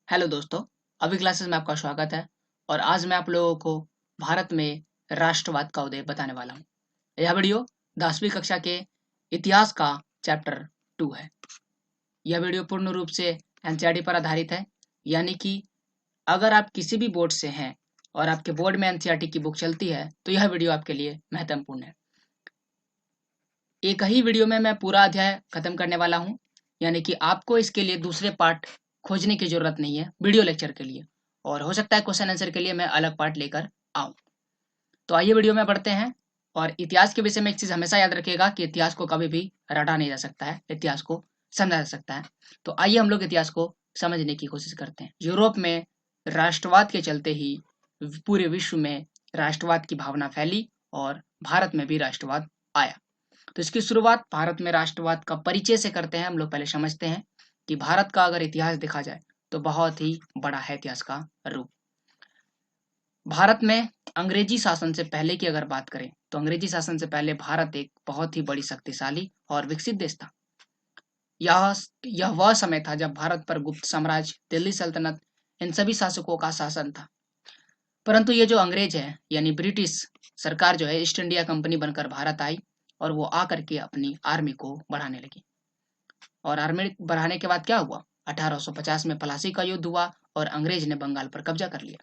Hello दोस्तों, अभी classes में आपका स्वागत है। और आज मैं आप लोगों को भारत में राष्ट्रवाद का उदय बताने वाला हूँ। यह वीडियो 10वीं कक्षा के इतिहास का चैप्टर 2 है। यह वीडियो पूर्ण रूप से एनसीईआरटी पर आधारित है, यानी कि अगर आप किसी भी बोर्ड से हैं और आपके बोर्ड में एनसीईआरटी की बुक चलती है तो यह वीडियो आपके लिए महत्वपूर्ण है। एक ही वीडियो में मैं पूरा अध्याय खत्म करने वाला हूँ, यानी कि आपको इसके लिए दूसरे पार्ट खोजने की जरूरत नहीं है वीडियो लेक्चर के लिए। और हो सकता है क्वेश्चन आंसर के लिए मैं अलग पार्ट लेकर आऊँ। तो आइए वीडियो में बढ़ते हैं। और इतिहास के विषय में एक चीज हमेशा याद रखिएगा कि इतिहास को कभी भी रटा नहीं जा सकता है, इतिहास को समझा जा सकता है। तो आइए हम लोग इतिहास को समझने की कोशिश करते हैं। यूरोप में राष्ट्रवाद के चलते ही पूरे विश्व में राष्ट्रवाद की भावना फैली और भारत में भी राष्ट्रवाद आया। तो इसकी शुरुआत भारत में राष्ट्रवाद का परिचय से करते हैं। हम लोग पहले समझते हैं कि भारत का अगर इतिहास देखा जाए तो बहुत ही बड़ा है इतिहास का रूप। भारत में अंग्रेजी शासन से पहले की अगर बात करें तो अंग्रेजी शासन से पहले भारत एक बहुत ही बड़ी शक्तिशाली और विकसित देश था। यह यह वह समय था जब भारत पर गुप्त साम्राज्य, दिल्ली सल्तनत, इन सभी शासकों का शासन था। परंतु ये जो अंग्रेज है यानी ब्रिटिश सरकार जो है, ईस्ट इंडिया कंपनी बनकर भारत आई और वो आकर के अपनी आर्मी को बढ़ाने लगी। और आर्मी बढ़ाने के बाद क्या हुआ, 1850 में प्लासी का युद्ध हुआ और अंग्रेज ने बंगाल पर कब्जा कर लिया।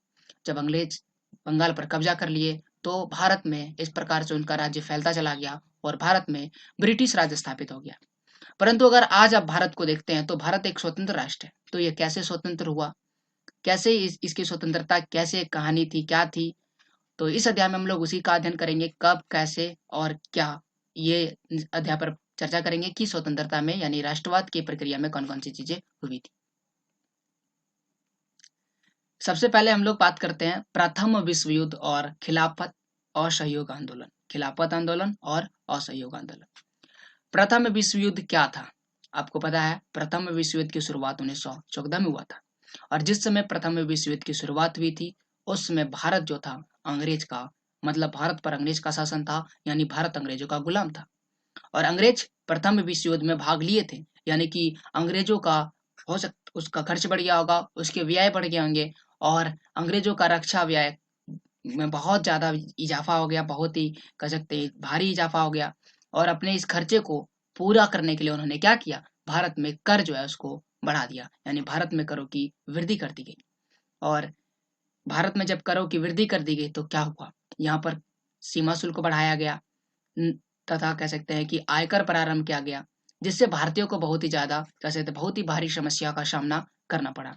जब अंग्रेज बंगाल पर कब्जा कर लिए तो भारत में इस प्रकार से उनका राज्य फैलता चला गया और भारत में ब्रिटिश राज स्थापित हो गया। परंतु अगर आज आप भारत को देखते हैं तो भारत एक स्वतंत्र राष्ट्र है। तो ये कैसे स्वतंत्र हुआ, कैसे इसकी स्वतंत्रता, कैसे कहानी थी, क्या थी, तो इस अध्याय में हम लोग उसी का अध्ययन करेंगे। कब, कैसे और क्या, ये अध्याय पर चर्चा करेंगे कि स्वतंत्रता में यानी राष्ट्रवाद की प्रक्रिया में कौन कौन सी चीजें हुई थी। सबसे पहले हम लोग बात करते हैं प्रथम विश्व युद्ध और खिलाफत असहयोग आंदोलन। खिलाफत आंदोलन और असहयोग आंदोलन। प्रथम विश्व युद्ध क्या था? आपको पता है प्रथम विश्व युद्ध की शुरुआत 1914 में हुआ था। और जिस समय प्रथम विश्व युद्ध की शुरुआत हुई थी उस समय भारत जो था अंग्रेज का, मतलब भारत पर अंग्रेज का शासन था, यानी भारत अंग्रेजों का गुलाम था। और अंग्रेज प्रथम विश्व युद्ध में भाग लिए थे, यानी कि अंग्रेजों का हो सकता उसका खर्च बढ़ गया होगा, उसके व्यय बढ़ गए होंगे और अंग्रेजों का रक्षा व्यय में बहुत ज्यादा इजाफा हो गया, बहुत ही कह सकते हैं भारी इजाफा हो गया। और अपने इस खर्चे को पूरा करने के लिए उन्होंने क्या किया, भारत में कर जो है उसको बढ़ा दिया, यानी भारत में करों की वृद्धि कर दी गई। और भारत में जब करों की वृद्धि कर दी गई तो क्या हुआ, यहाँ पर सीमा शुल्क बढ़ाया गया तथा कह सकते हैं कि आयकर प्रारंभ किया गया, जिससे भारतीयों को बहुत ही ज्यादा कह सकते हैं बहुत ही भारी समस्या का सामना करना पड़ा।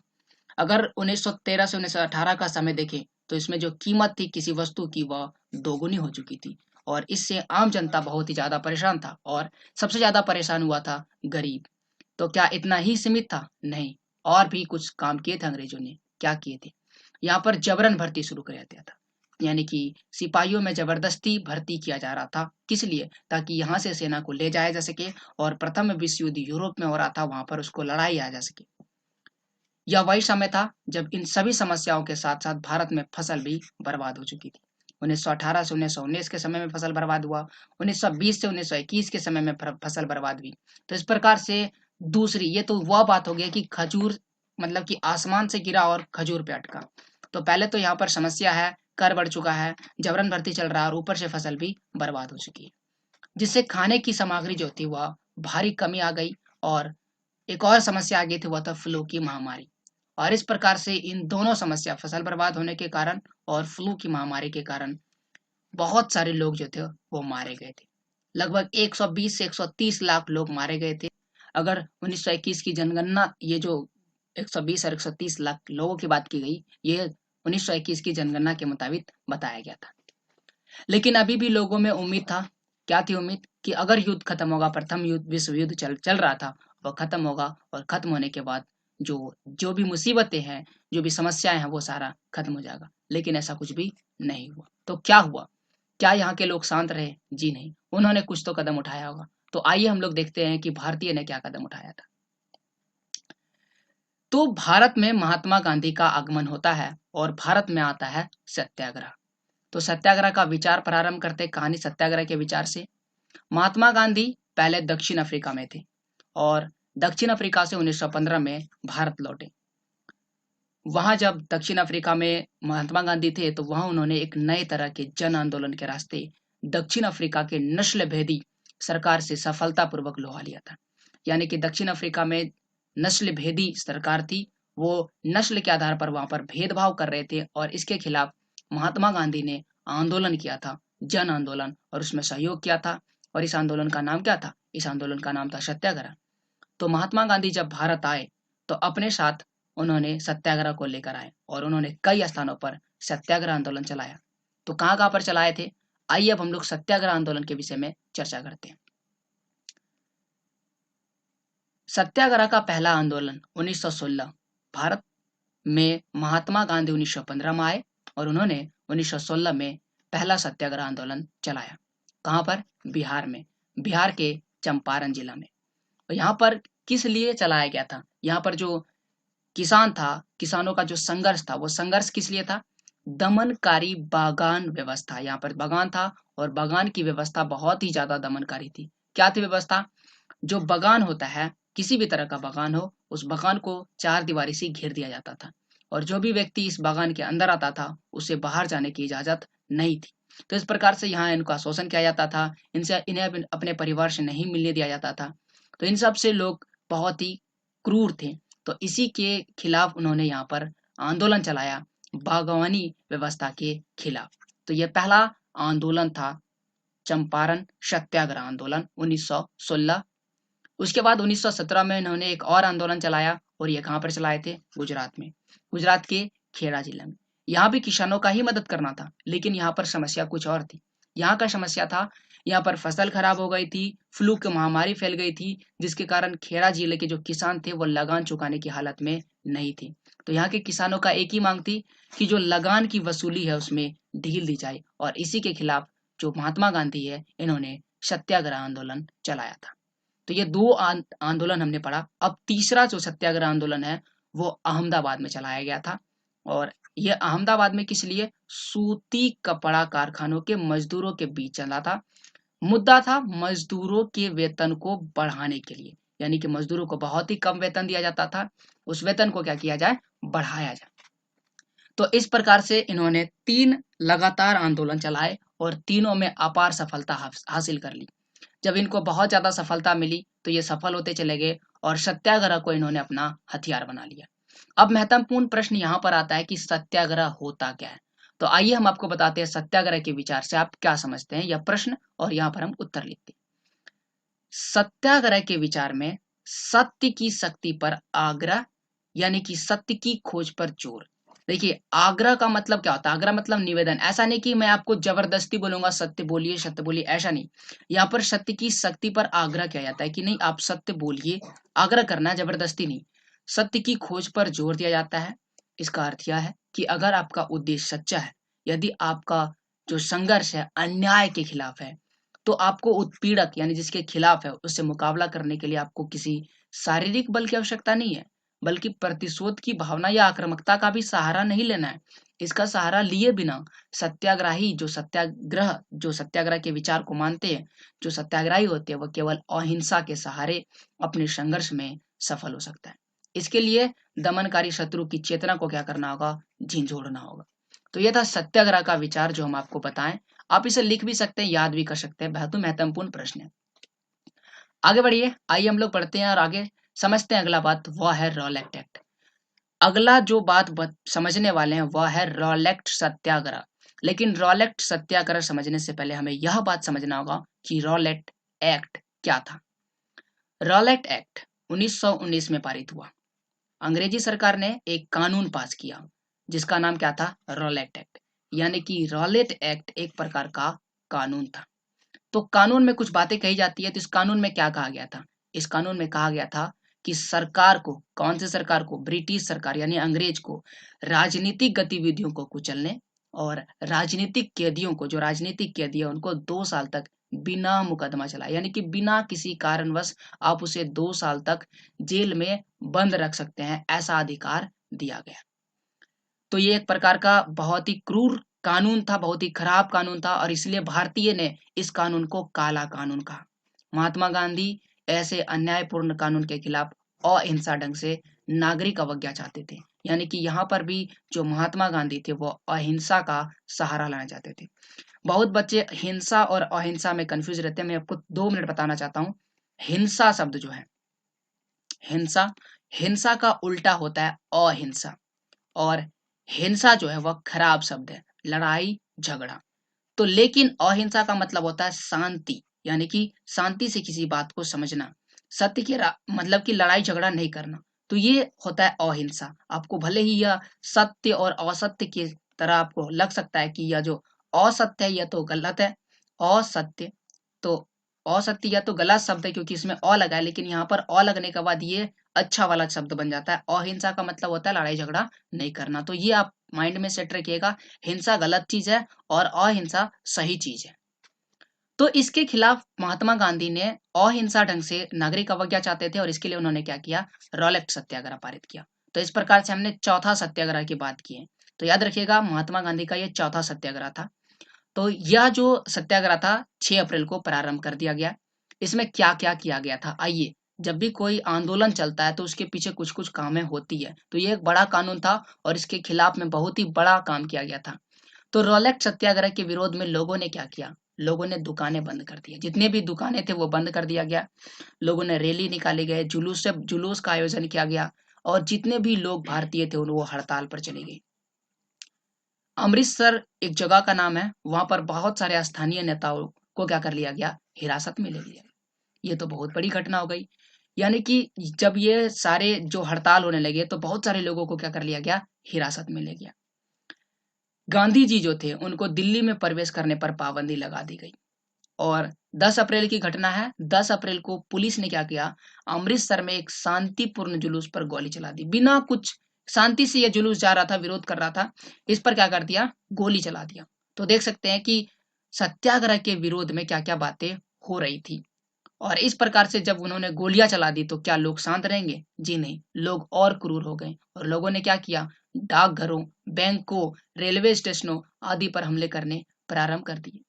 अगर 1913 से 1918 का समय देखें तो इसमें जो कीमत थी किसी वस्तु की वह दोगुनी हो चुकी थी और इससे आम जनता बहुत ही ज्यादा परेशान था और सबसे ज्यादा परेशान हुआ था गरीब। तो क्या इतना ही सीमित था? नहीं, और भी कुछ काम किए थे अंग्रेजों ने। क्या किए थे, यहाँ पर जबरन भर्ती शुरू कर दिया था, यानी कि सिपाहियों में जबरदस्ती भर्ती किया जा रहा था। किस लिए? ताकि यहाँ से सेना को ले जाया जा सके और प्रथम विश्व युद्ध यूरोप में हो रहा था वहां पर उसको लड़ाया जा सके। यह वही समय था जब इन सभी समस्याओं के साथ साथ भारत में फसल भी बर्बाद हो चुकी थी। 1918 से 1919 के समय में फसल बर्बाद हुआ, 1920 से 1921 के समय में फसल बर्बाद हुई। तो इस प्रकार से दूसरी, ये तो वह बात हो गई कि खजूर मतलब कि आसमान से गिरा और खजूर पे अटका। तो पहले तो यहाँ पर समस्या है, कर बढ़ चुका है, जबरन भर्ती चल रहा है और ऊपर से फसल भी बर्बाद हो चुकी है, जिससे खाने की सामग्री जो थी वह भारी कमी आ गई। और एक और समस्या आ गई थी, वह था फ्लू की महामारी। और इस प्रकार से इन दोनों समस्या, फसल बर्बाद होने के कारण और फ्लू की महामारी के कारण बहुत सारे लोग जो थे वो मारे गए थे। लगभग 120 से 130 लाख लोग मारे गए थे। अगर 1921 की जनगणना, ये जो 120 और 130 लाख लोगों की बात की गई, ये 1921 की जनगणना के मुताबिक बताया गया था। लेकिन अभी भी लोगों में उम्मीद था। क्या थी उम्मीद? कि अगर युद्ध खत्म होगा, प्रथम युद्ध विश्व युद्ध चल रहा था, वह खत्म होगा और खत्म होने के बाद जो जो भी मुसीबतें हैं, जो भी समस्याएं हैं, वो सारा खत्म हो जाएगा। लेकिन ऐसा कुछ भी नहीं हुआ। तो क्या हुआ? क्या यहाँ के लोग शांत रहे? जी नहीं, उन्होंने कुछ तो कदम उठाया होगा। तो आइए हम लोग देखते हैं कि भारतीय ने क्या कदम उठाया था। तो भारत में महात्मा गांधी का आगमन होता है और भारत में आता है सत्याग्रह। तो सत्याग्रह का विचार प्रारंभ करते, कहानी सत्याग्रह के विचार से। महात्मा गांधी पहले दक्षिण अफ्रीका में थे और दक्षिण अफ्रीका से 1915 में भारत लौटे। वहां जब दक्षिण अफ्रीका में महात्मा गांधी थे तो वहां उन्होंने एक नए तरह के जन आंदोलन के रास्ते दक्षिण अफ्रीका के नस्ल भेदी सरकार से सफलतापूर्वक लोहा लिया था। यानी कि दक्षिण अफ्रीका में नस्ल भेदी सरकार थी, वो नस्ल के आधार पर वहां पर भेदभाव कर रहे थे और इसके खिलाफ महात्मा गांधी ने आंदोलन किया था, जन आंदोलन, और उसमें सहयोग किया था। और इस आंदोलन का नाम क्या था? इस आंदोलन का नाम था सत्याग्रह। तो महात्मा गांधी जब भारत आए तो अपने साथ उन्होंने सत्याग्रह को लेकर आए और उन्होंने कई स्थानों पर सत्याग्रह आंदोलन चलाया। तो कहाँ कहाँ पर चलाए थे? आइए अब हम लोग सत्याग्रह आंदोलन के विषय में चर्चा करते हैं। सत्याग्रह का पहला आंदोलन 1916 भारत में महात्मा गांधी 1915 में आए और उन्होंने 1916 में पहला सत्याग्रह आंदोलन चलाया। कहाँ पर? बिहार में, बिहार के चंपारण जिला में। तो यहाँ पर किस लिए चलाया गया था? यहाँ पर जो किसान था, किसानों का जो संघर्ष था, वो संघर्ष किस लिए था? दमनकारी बागान व्यवस्था। यहाँ पर बागान था और बागान की व्यवस्था बहुत ही ज्यादा दमनकारी थी। क्या थी व्यवस्था? जो बागान होता है, किसी भी तरह का बागान हो, उस बागान को चार दीवारी से घेर दिया जाता था और जो भी व्यक्ति इस बागान के अंदर आता था उसे बाहर जाने की इजाजत नहीं थी। तो इस प्रकार से यहाँ इनका शोषण किया जाता था, इनसे इन्हें अपने परिवार से नहीं मिलने दिया जाता था। तो इन सब से लोग बहुत ही क्रूर थे। तो इसी के खिलाफ उन्होंने यहाँ पर आंदोलन चलाया, बागवानी व्यवस्था के खिलाफ। तो ये पहला आंदोलन था, चंपारण सत्याग्रह आंदोलन 1916। उसके बाद 1917 में इन्होंने एक और आंदोलन चलाया और ये कहाँ पर चलाए थे? गुजरात में, गुजरात के खेड़ा जिला में। यहाँ भी किसानों का ही मदद करना था, लेकिन यहाँ पर समस्या कुछ और थी। यहाँ का समस्या था, यहाँ पर फसल खराब हो गई थी, फ्लू की महामारी फैल गई थी, जिसके कारण खेड़ा जिले के जो किसान थे वो लगान चुकाने की हालत में नहीं थे। तो यहाँ के किसानों का एक ही मांग थी कि जो लगान की वसूली है उसमें ढील दी जाए और इसी के खिलाफ जो महात्मा गांधी है, इन्होंने सत्याग्रह आंदोलन चलाया था। तो ये दो आंदोलन हमने पढ़ा। अब तीसरा जो सत्याग्रह आंदोलन है वो अहमदाबाद में चलाया गया था और ये अहमदाबाद में किस लिए? सूती कपड़ा कारखानों के मजदूरों के बीच चला था। मुद्दा था मजदूरों के वेतन को बढ़ाने के लिए, यानी कि मजदूरों को बहुत ही कम वेतन दिया जाता था, उस वेतन को क्या किया जाए? बढ़ाया जाए। तो इस प्रकार से इन्होंने 3 लगातार आंदोलन चलाए और तीनों में अपार सफलता हासिल कर ली। जब इनको बहुत ज्यादा सफलता मिली तो ये सफल होते चले गए और सत्याग्रह को इन्होंने अपना हथियार बना लिया। अब महत्वपूर्ण प्रश्न यहाँ पर आता है कि सत्याग्रह होता क्या है? तो आइए हम आपको बताते हैं सत्याग्रह के विचार से आप क्या समझते हैं यह प्रश्न, और यहाँ पर हम उत्तर लिखते हैं। सत्याग्रह के विचार में सत्य की शक्ति पर आग्रह, यानी कि सत्य की खोज पर जोर। देखिए, आग्रह का मतलब क्या होता है? आग्रह मतलब निवेदन। ऐसा नहीं कि मैं आपको जबरदस्ती बोलूंगा सत्य बोलिए, ऐसा नहीं। यहाँ पर सत्य की शक्ति पर आग्रह किया जाता है कि नहीं, आप सत्य बोलिए, आग्रह करना, जबरदस्ती नहीं। सत्य की खोज पर जोर दिया जाता है। इसका अर्थ यह है कि अगर आपका उद्देश्य सच्चा है, यदि आपका जो संघर्ष है अन्याय के खिलाफ है, तो आपको उत्पीड़क यानी जिसके खिलाफ है उससे मुकाबला करने के लिए आपको किसी शारीरिक बल की आवश्यकता नहीं है, बल्कि प्रतिशोध की भावना या आक्रामकता का भी सहारा नहीं लेना है। इसका सहारा लिए बिना सत्याग्रही जो सत्याग्रह के विचार को मानते हैं, जो सत्याग्रही होते हैं, वह केवल अहिंसा के सहारे अपने संघर्ष में सफल हो सकता है। इसके लिए दमनकारी शत्रु की चेतना को क्या करना होगा? झिंझोड़ना होगा। तो यह था सत्याग्रह का विचार जो हम आपको बताएं। आप इसे लिख भी सकते हैं, याद भी कर सकते हैं, बहुत महत्वपूर्ण प्रश्न है। आगे बढ़िए, आइए हम लोग पढ़ते हैं और आगे समझते हैं। अगला बात वह है रॉलेट एक्ट। अगला जो बात समझने वाले हैं वह है रॉलेट सत्याग्रह। लेकिन रॉलेट सत्याग्रह समझने से पहले हमें यह बात समझना होगा कि रॉलेट एक्ट क्या था। रॉलेट एक्ट 1919 में पारित हुआ। अंग्रेजी सरकार ने एक कानून पास किया जिसका नाम क्या था? Rowlatt act. यानी कि रॉलेट एक्ट एक प्रकार का कानून था। तो कानून में कुछ बातें कही जाती है। तो इस कानून में क्या कहा गया था? इस कानून में कहा गया था कि सरकार को, कौन सी सरकार को? ब्रिटिश सरकार यानी अंग्रेज को राजनीतिक गतिविधियों को कुचलने और राजनीतिक कैदियों को, जो राजनीतिक कैदी है, उनको 2 साल तक बिना मुकदमा चलाए, यानी कि बिना किसी कारणवश आप उसे 2 साल तक जेल में बंद रख सकते हैं, ऐसा अधिकार दिया गया। तो ये एक प्रकार का बहुत ही क्रूर कानून था, बहुत ही खराब कानून था और इसलिए भारतीय ने इस कानून को काला कानून कहा। महात्मा गांधी ऐसे अन्यायपूर्ण कानून के खिलाफ अहिंसा ढंग से नागरिक अवज्ञा चाहते थे, यानी कि यहाँ पर भी जो महात्मा गांधी थे वो अहिंसा का सहारा लेना चाहते थे। बहुत बच्चे हिंसा और अहिंसा में कंफ्यूज रहते हैं। मैं आपको 2 मिनट बताना चाहता हूँ। हिंसा शब्द जो है, हिंसा, हिंसा का उल्टा होता है अहिंसा, और हिंसा जो है वह खराब शब्द है, लड़ाई झगड़ा। तो लेकिन अहिंसा का मतलब होता है शांति, यानी कि शांति से किसी बात को समझना, सत्य के मतलब कि लड़ाई झगड़ा नहीं करना। तो ये होता है अहिंसा। आपको भले ही यह सत्य और असत्य की तरह आपको लग सकता है कि यह जो असत्य है यह तो गलत है, असत्य, तो असत्य या तो गलत शब्द है क्योंकि इसमें अ लगा है, लेकिन यहाँ पर अ लगने के बाद ये अच्छा वाला शब्द बन जाता है। अहिंसा का मतलब होता है लड़ाई झगड़ा नहीं करना। तो ये आप माइंड में सेट रखिएगा, हिंसा गलत चीज है और अहिंसा सही चीज है। तो इसके खिलाफ महात्मा गांधी ने अहिंसा ढंग से नागरिक अवज्ञा चाहते थे और इसके लिए उन्होंने क्या किया, रॉलेट सत्याग्रह पारित किया। तो इस प्रकार से हमने चौथा सत्याग्रह की बात की है। तो याद रखिएगा महात्मा गांधी का यह चौथा सत्याग्रह था। तो यह जो सत्याग्रह था 6 अप्रैल को प्रारंभ कर दिया गया। इसमें क्या क्या किया गया था, आइए। जब भी कोई आंदोलन चलता है तो उसके पीछे कुछ कुछ कामें होती है। तो ये एक बड़ा कानून था और इसके खिलाफ में बहुत ही बड़ा काम किया गया था। तो रॉलेट सत्याग्रह के विरोध में लोगों ने क्या किया, लोगों ने दुकानें बंद कर दी, जितने भी दुकानें थे वो बंद कर दिया गया। लोगों ने रैली निकाले गए, जुलूस का आयोजन किया गया और जितने भी लोग भारतीय थे वो हड़ताल पर चले गए। अमृतसर एक जगह का नाम है, वहां पर बहुत सारे स्थानीय नेताओं को क्या कर लिया गया, हिरासत में ले लिया। ये तो बहुत बड़ी घटना हो गई। यानी कि जब ये सारे जो हड़ताल होने लगे तो बहुत सारे लोगों को क्या कर लिया गया, हिरासत में ले गया। गांधी जी जो थे उनको दिल्ली में प्रवेश करने पर पाबंदी लगा दी गई। और 10 अप्रैल की घटना है, 10 अप्रैल को पुलिस ने क्या किया, अमृतसर में एक शांतिपूर्ण जुलूस पर गोली चला दी। बिना कुछ, शांति से यह जुलूस जा रहा था, विरोध कर रहा था, इस पर क्या कर दिया, गोली चला दिया। तो देख सकते हैं कि सत्याग्रह के विरोध में क्या क्या बातें हो रही थी। और इस प्रकार से जब उन्होंने गोलियां चला दी तो क्या लोग शांत रहेंगे, जी नहीं, लोग और क्रूर हो गए और लोगों ने क्या किया, डाकघरों, बैंकों, रेलवे स्टेशनों आदि पर हमले करने प्रारंभ कर दिए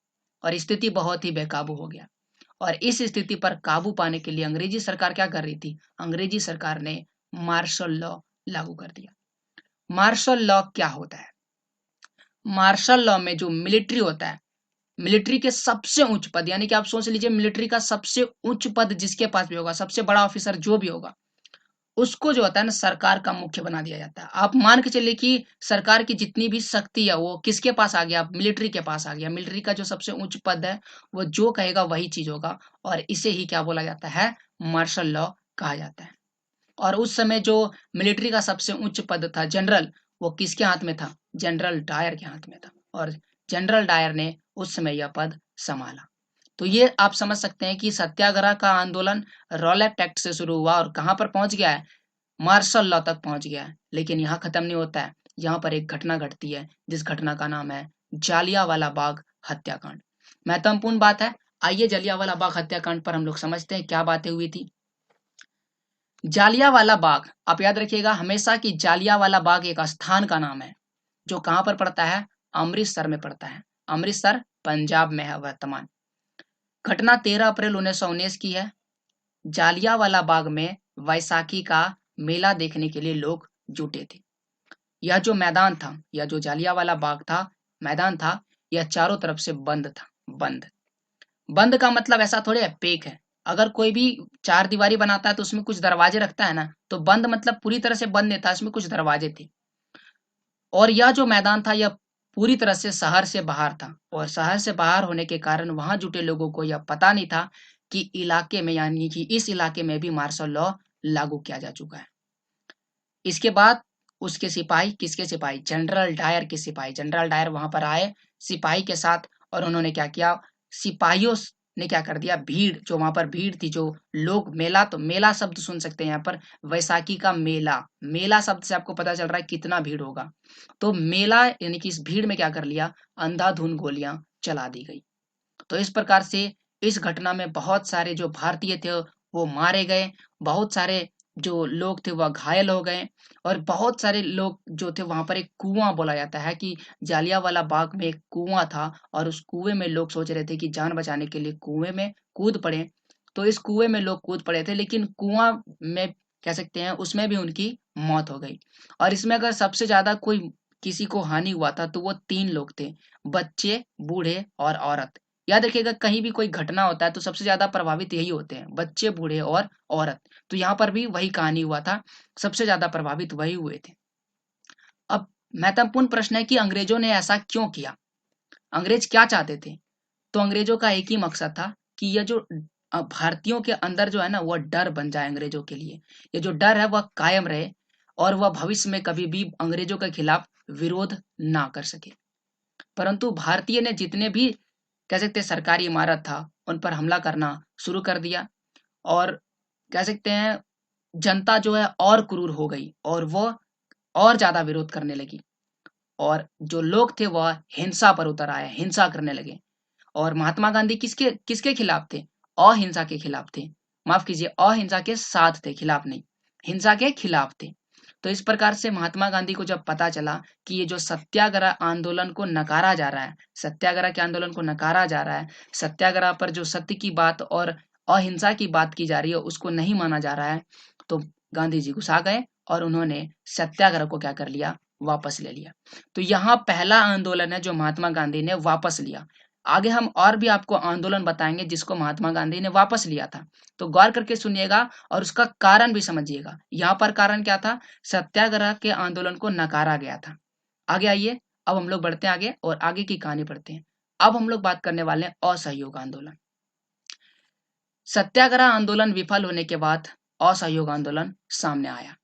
और स्थिति बहुत ही बेकाबू हो गया। और इस स्थिति पर काबू पाने के लिए अंग्रेजी सरकार क्या कर रही थी, अंग्रेजी सरकार ने मार्शल लॉ लागू कर दिया। मार्शल लॉ क्या होता है, मार्शल लॉ में जो मिलिट्री होता है, मिलिट्री के सबसे उच्च पद, यानी कि आप सोच लीजिए मिलिट्री का सबसे उच्च पद जिसके पास भी होगा, सबसे बड़ा ऑफिसर जो भी होगा, उसको जो होता है ना सरकार का मुख्य बना दिया जाता है। आप मान के चलिए कि सरकार की जितनी भी शक्ति है वो किसके पास आ गया, मिलिट्री के पास आ गया। मिलिट्री का जो सबसे उच्च पद है वो जो कहेगा वही चीज होगा और इसे ही क्या बोला जाता है, मार्शल लॉ कहा जाता है। और उस समय जो मिलिट्री का सबसे उच्च पद था जनरल, वो किसके हाथ में था, जनरल डायर के हाथ में था और जनरल डायर ने उस समय यह पद संभाला। तो ये आप समझ सकते हैं कि सत्याग्रह का आंदोलन रॉलेट एक्ट से शुरू हुआ और कहां पर पहुंच गया है, मार्शल लॉ तक पहुंच गया है। लेकिन यहाँ खत्म नहीं होता है, यहाँ पर एक घटना घटती है जिस घटना का नाम है जालियांवाला बाग हत्याकांड। महत्वपूर्ण बात है, आइए जालियांवाला बाग हत्याकांड पर हम लोग समझते हैं क्या बातें हुई थी। जालियांवाला बाग, आप याद रखिएगा हमेशा कि जालियांवाला बाग एक स्थान का नाम है जो कहां पर पड़ता है, अमृतसर में पड़ता है। अमृतसर पंजाब में है वर्तमान। घटना 13 अप्रैल 1919 की है। जालियांवाला बाग में वैसाखी का मेला देखने के लिए लोग जुटे थे। यह जो मैदान था, यह जो जालियांवाला बाग था, मैदान था, यह चारों तरफ से बंद था। बंद, बंद का मतलब ऐसा थोड़े है पेक है। अगर कोई भी चार दीवारी बनाता है तो उसमें कुछ दरवाजे रखता है ना, तो बंद मतलब पूरी तरह से बंद नहीं था, इसमें कुछ दरवाजे थे। और यह जो मैदान था यह पूरी तरह से शहर से बाहर था और शहर से बाहर होने के कारण वहां जुटे लोगों को यह पता नहीं था कि इलाके में, यानी कि इस इलाके में भी मार्शल लॉ लागू किया जा चुका है। इसके बाद उसके सिपाही, किसके सिपाही, जनरल डायर के सिपाही, जनरल डायर वहां पर आए सिपाही के साथ और उन्होंने क्या किया, सिपाहियों ने क्या कर दिया, भीड़, जो वहां पर भीड़ थी, जो लोग, मेला, तो मेला शब्द सुन सकते हैं यहाँ पर, वैसाखी का मेला, मेला शब्द से आपको पता चल रहा है कितना भीड़ होगा। तो मेला यानी कि इस भीड़ में क्या कर लिया, अंधाधुंध गोलियां चला दी गई। तो इस प्रकार से इस घटना में बहुत सारे जो भारतीय थे वो मारे गए, बहुत सारे जो लोग थे वह घायल हो गए और बहुत सारे लोग जो थे, वहां पर एक कुआं बोला जाता है कि जालियांवाला बाग में एक कुआं था और उस कुएं में लोग सोच रहे थे कि जान बचाने के लिए कुएं में कूद पड़े। तो इस कुएं में लोग कूद पड़े थे, लेकिन कुआं में कह सकते हैं उसमें भी उनकी मौत हो गई। और इसमें अगर सबसे ज्यादा कोई किसी को हानि हुआ था तो वो 3 लोग थे, बच्चे, बूढ़े और औरत। याद रखिएगा, कहीं भी कोई घटना होता है तो सबसे ज्यादा प्रभावित यही होते हैं, बच्चे, बूढ़े और औरत। तो यहाँ पर भी वही कहानी हुआ था, सबसे ज्यादा प्रभावित वही हुए थे। अब महत्वपूर्ण प्रश्न है कि अंग्रेजों ने ऐसा क्यों किया, अंग्रेज क्या चाहते थे? तो अंग्रेजों का एक ही मकसद था कि यह जो भारतीयों के अंदर जो है ना, वह डर बन जाए अंग्रेजों के लिए, ये जो डर है वह कायम रहे और वह भविष्य में कभी भी अंग्रेजों के खिलाफ विरोध ना कर सके। परंतु भारतीय ने जितने भी कह सकते हैं सरकारी इमारत था उन पर हमला करना शुरू कर दिया, और कह सकते हैं जनता जो है और क्रूर हो गई और वो और ज्यादा विरोध करने लगी, और जो लोग थे वह हिंसा पर उतर आए, हिंसा करने लगे। और महात्मा गांधी किसके किसके खिलाफ थे? अहिंसा के खिलाफ थे। माफ कीजिए, अहिंसा के साथ थे, खिलाफ नहीं, हिंसा के खिलाफ थे। तो इस प्रकार से महात्मा गांधी को जब पता चला कि ये जो सत्याग्रह आंदोलन को नकारा जा रहा है, सत्याग्रह के आंदोलन को नकारा जा रहा है, सत्याग्रह पर जो सत्य की बात और अहिंसा की बात की जा रही है उसको नहीं माना जा रहा है, तो गांधी जी गुस्सा गए और उन्होंने सत्याग्रह को क्या कर लिया, वापस ले लिया। तो यहाँ पहला आंदोलन है जो महात्मा गांधी ने वापस लिया। आगे हम और भी आपको आंदोलन बताएंगे जिसको महात्मा गांधी ने वापस लिया था, तो गौर करके सुनिएगा और उसका कारण भी समझिएगा। यहाँ पर कारण क्या था? सत्याग्रह के आंदोलन को नकारा गया था। आगे आइए, अब हम लोग बढ़ते हैं आगे और आगे की कहानी पढ़ते हैं। अब हम लोग बात करने वाले हैं असहयोग आंदोलन। सत्याग्रह आंदोलन विफल होने के बाद असहयोग आंदोलन सामने आया।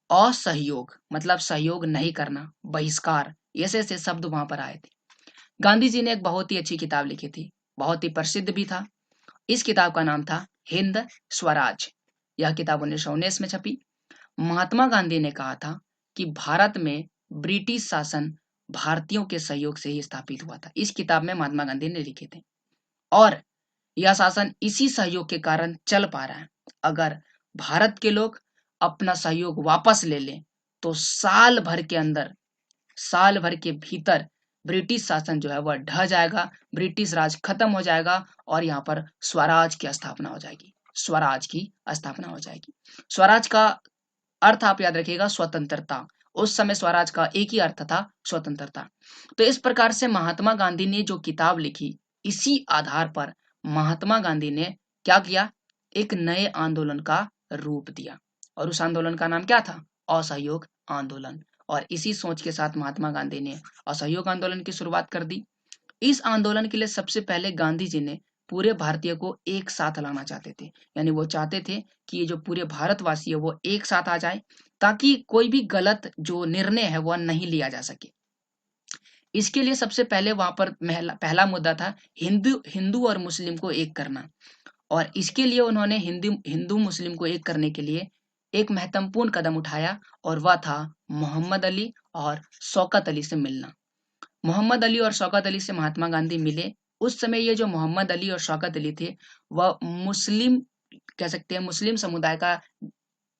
असहयोग मतलब सहयोग नहीं करना, बहिष्कार, ऐसे ऐसे शब्द वहां पर आए थे। गांधी जी ने एक बहुत ही अच्छी किताब लिखी थी, बहुत ही प्रसिद्ध भी था। इस किताब का नाम था हिंद स्वराज। यह किताब 1919 में छपी। महात्मा गांधी ने कहा था कि भारत में ब्रिटिश शासन भारतीयों के सहयोग से ही स्थापित हुआ था। इस किताब में महात्मा गांधी ने लिखे थे, और यह शासन इसी सहयोग के कारण चल पा रहा है। अगर भारत के लोग अपना सहयोग वापस ले लें तो साल भर के अंदर, साल भर के भीतर ब्रिटिश शासन जो है वह ढह जाएगा, ब्रिटिश राज खत्म हो जाएगा और यहाँ पर स्वराज की स्थापना हो जाएगी, स्वराज की स्थापना हो जाएगी। स्वराज का अर्थ आप याद रखिएगा, स्वतंत्रता। उस समय स्वराज का एक ही अर्थ था, स्वतंत्रता। तो इस प्रकार से महात्मा गांधी ने जो किताब लिखी, इसी आधार पर महात्मा गांधी ने क्या किया, एक नए आंदोलन का रूप दिया, और उस आंदोलन का नाम क्या था? असहयोग आंदोलन। और इसी सोच के साथ महात्मा गांधी ने असहयोग आंदोलन की शुरुआत कर दी। इस आंदोलन के लिए सबसे पहले गांधी जी ने पूरे भारतीय को एक साथ लाना चाहते थे, यानी वो चाहते थे कि ये जो पूरे भारतवासी है वो एक साथ आ जाए, ताकि कोई भी गलत जो निर्णय है वह नहीं लिया जा सके। इसके लिए सबसे पहले वहां पर पहला मुद्दा था हिंदू हिंदू और मुस्लिम को एक करना, और इसके लिए उन्होंने हिंदू हिंदू मुस्लिम को एक करने के लिए एक महत्वपूर्ण कदम उठाया, और वह था मोहम्मद अली और शौकत अली से मिलना। मोहम्मद अली और शौकत अली से महात्मा गांधी मिले। उस समय ये जो मोहम्मद अली और शौकत अली थे वह मुस्लिम, कह सकते हैं मुस्लिम समुदाय का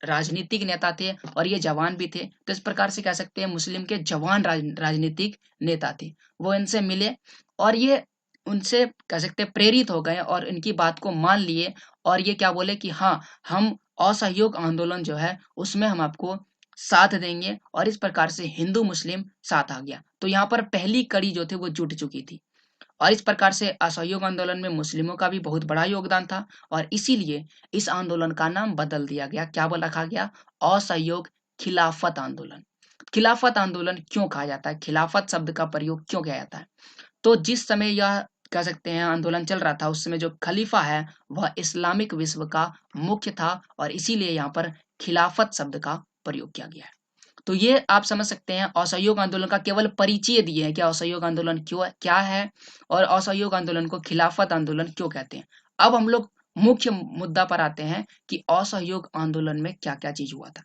राजनीतिक नेता थे, और ये जवान भी थे, तो इस प्रकार से कह सकते हैं मुस्लिम के जवान राजनीतिक नेता थे। वो इनसे मिले और ये उनसे कह सकते हैं प्रेरित हो गए और इनकी बात को मान लिए, और ये क्या बोले कि हाँ, हम असहयोग आंदोलन जो है उसमें हम आपको साथ देंगे, और इस प्रकार से हिंदू मुस्लिम साथ आ गया। तो यहाँ पर पहली कड़ी जो थी वो जुट चुकी थी, और इस प्रकार से असहयोग आंदोलन में मुस्लिमों का भी बहुत बड़ा योगदान था, और इसीलिए इस आंदोलन का नाम बदल दिया गया। क्या बोल रखा गया? असहयोग खिलाफत आंदोलन। खिलाफत आंदोलन क्यों कहा जाता है, खिलाफत शब्द का प्रयोग क्यों किया जाता है? तो जिस समय यह कह सकते हैं आंदोलन चल रहा था, उस समय जो खलीफा है वह इस्लामिक विश्व का मुख्य था, और इसीलिए यहाँ पर खिलाफत शब्द का प्रयोग किया गया है। तो ये आप समझ सकते हैं, असहयोग आंदोलन का केवल परिचय दिए हैं कि असहयोग आंदोलन क्यों क्या है और असहयोग आंदोलन को खिलाफत आंदोलन क्यों कहते हैं। अब हम लोग मुख्य मुद्दा पर आते हैं कि असहयोग आंदोलन में क्या क्या चीज हुआ था।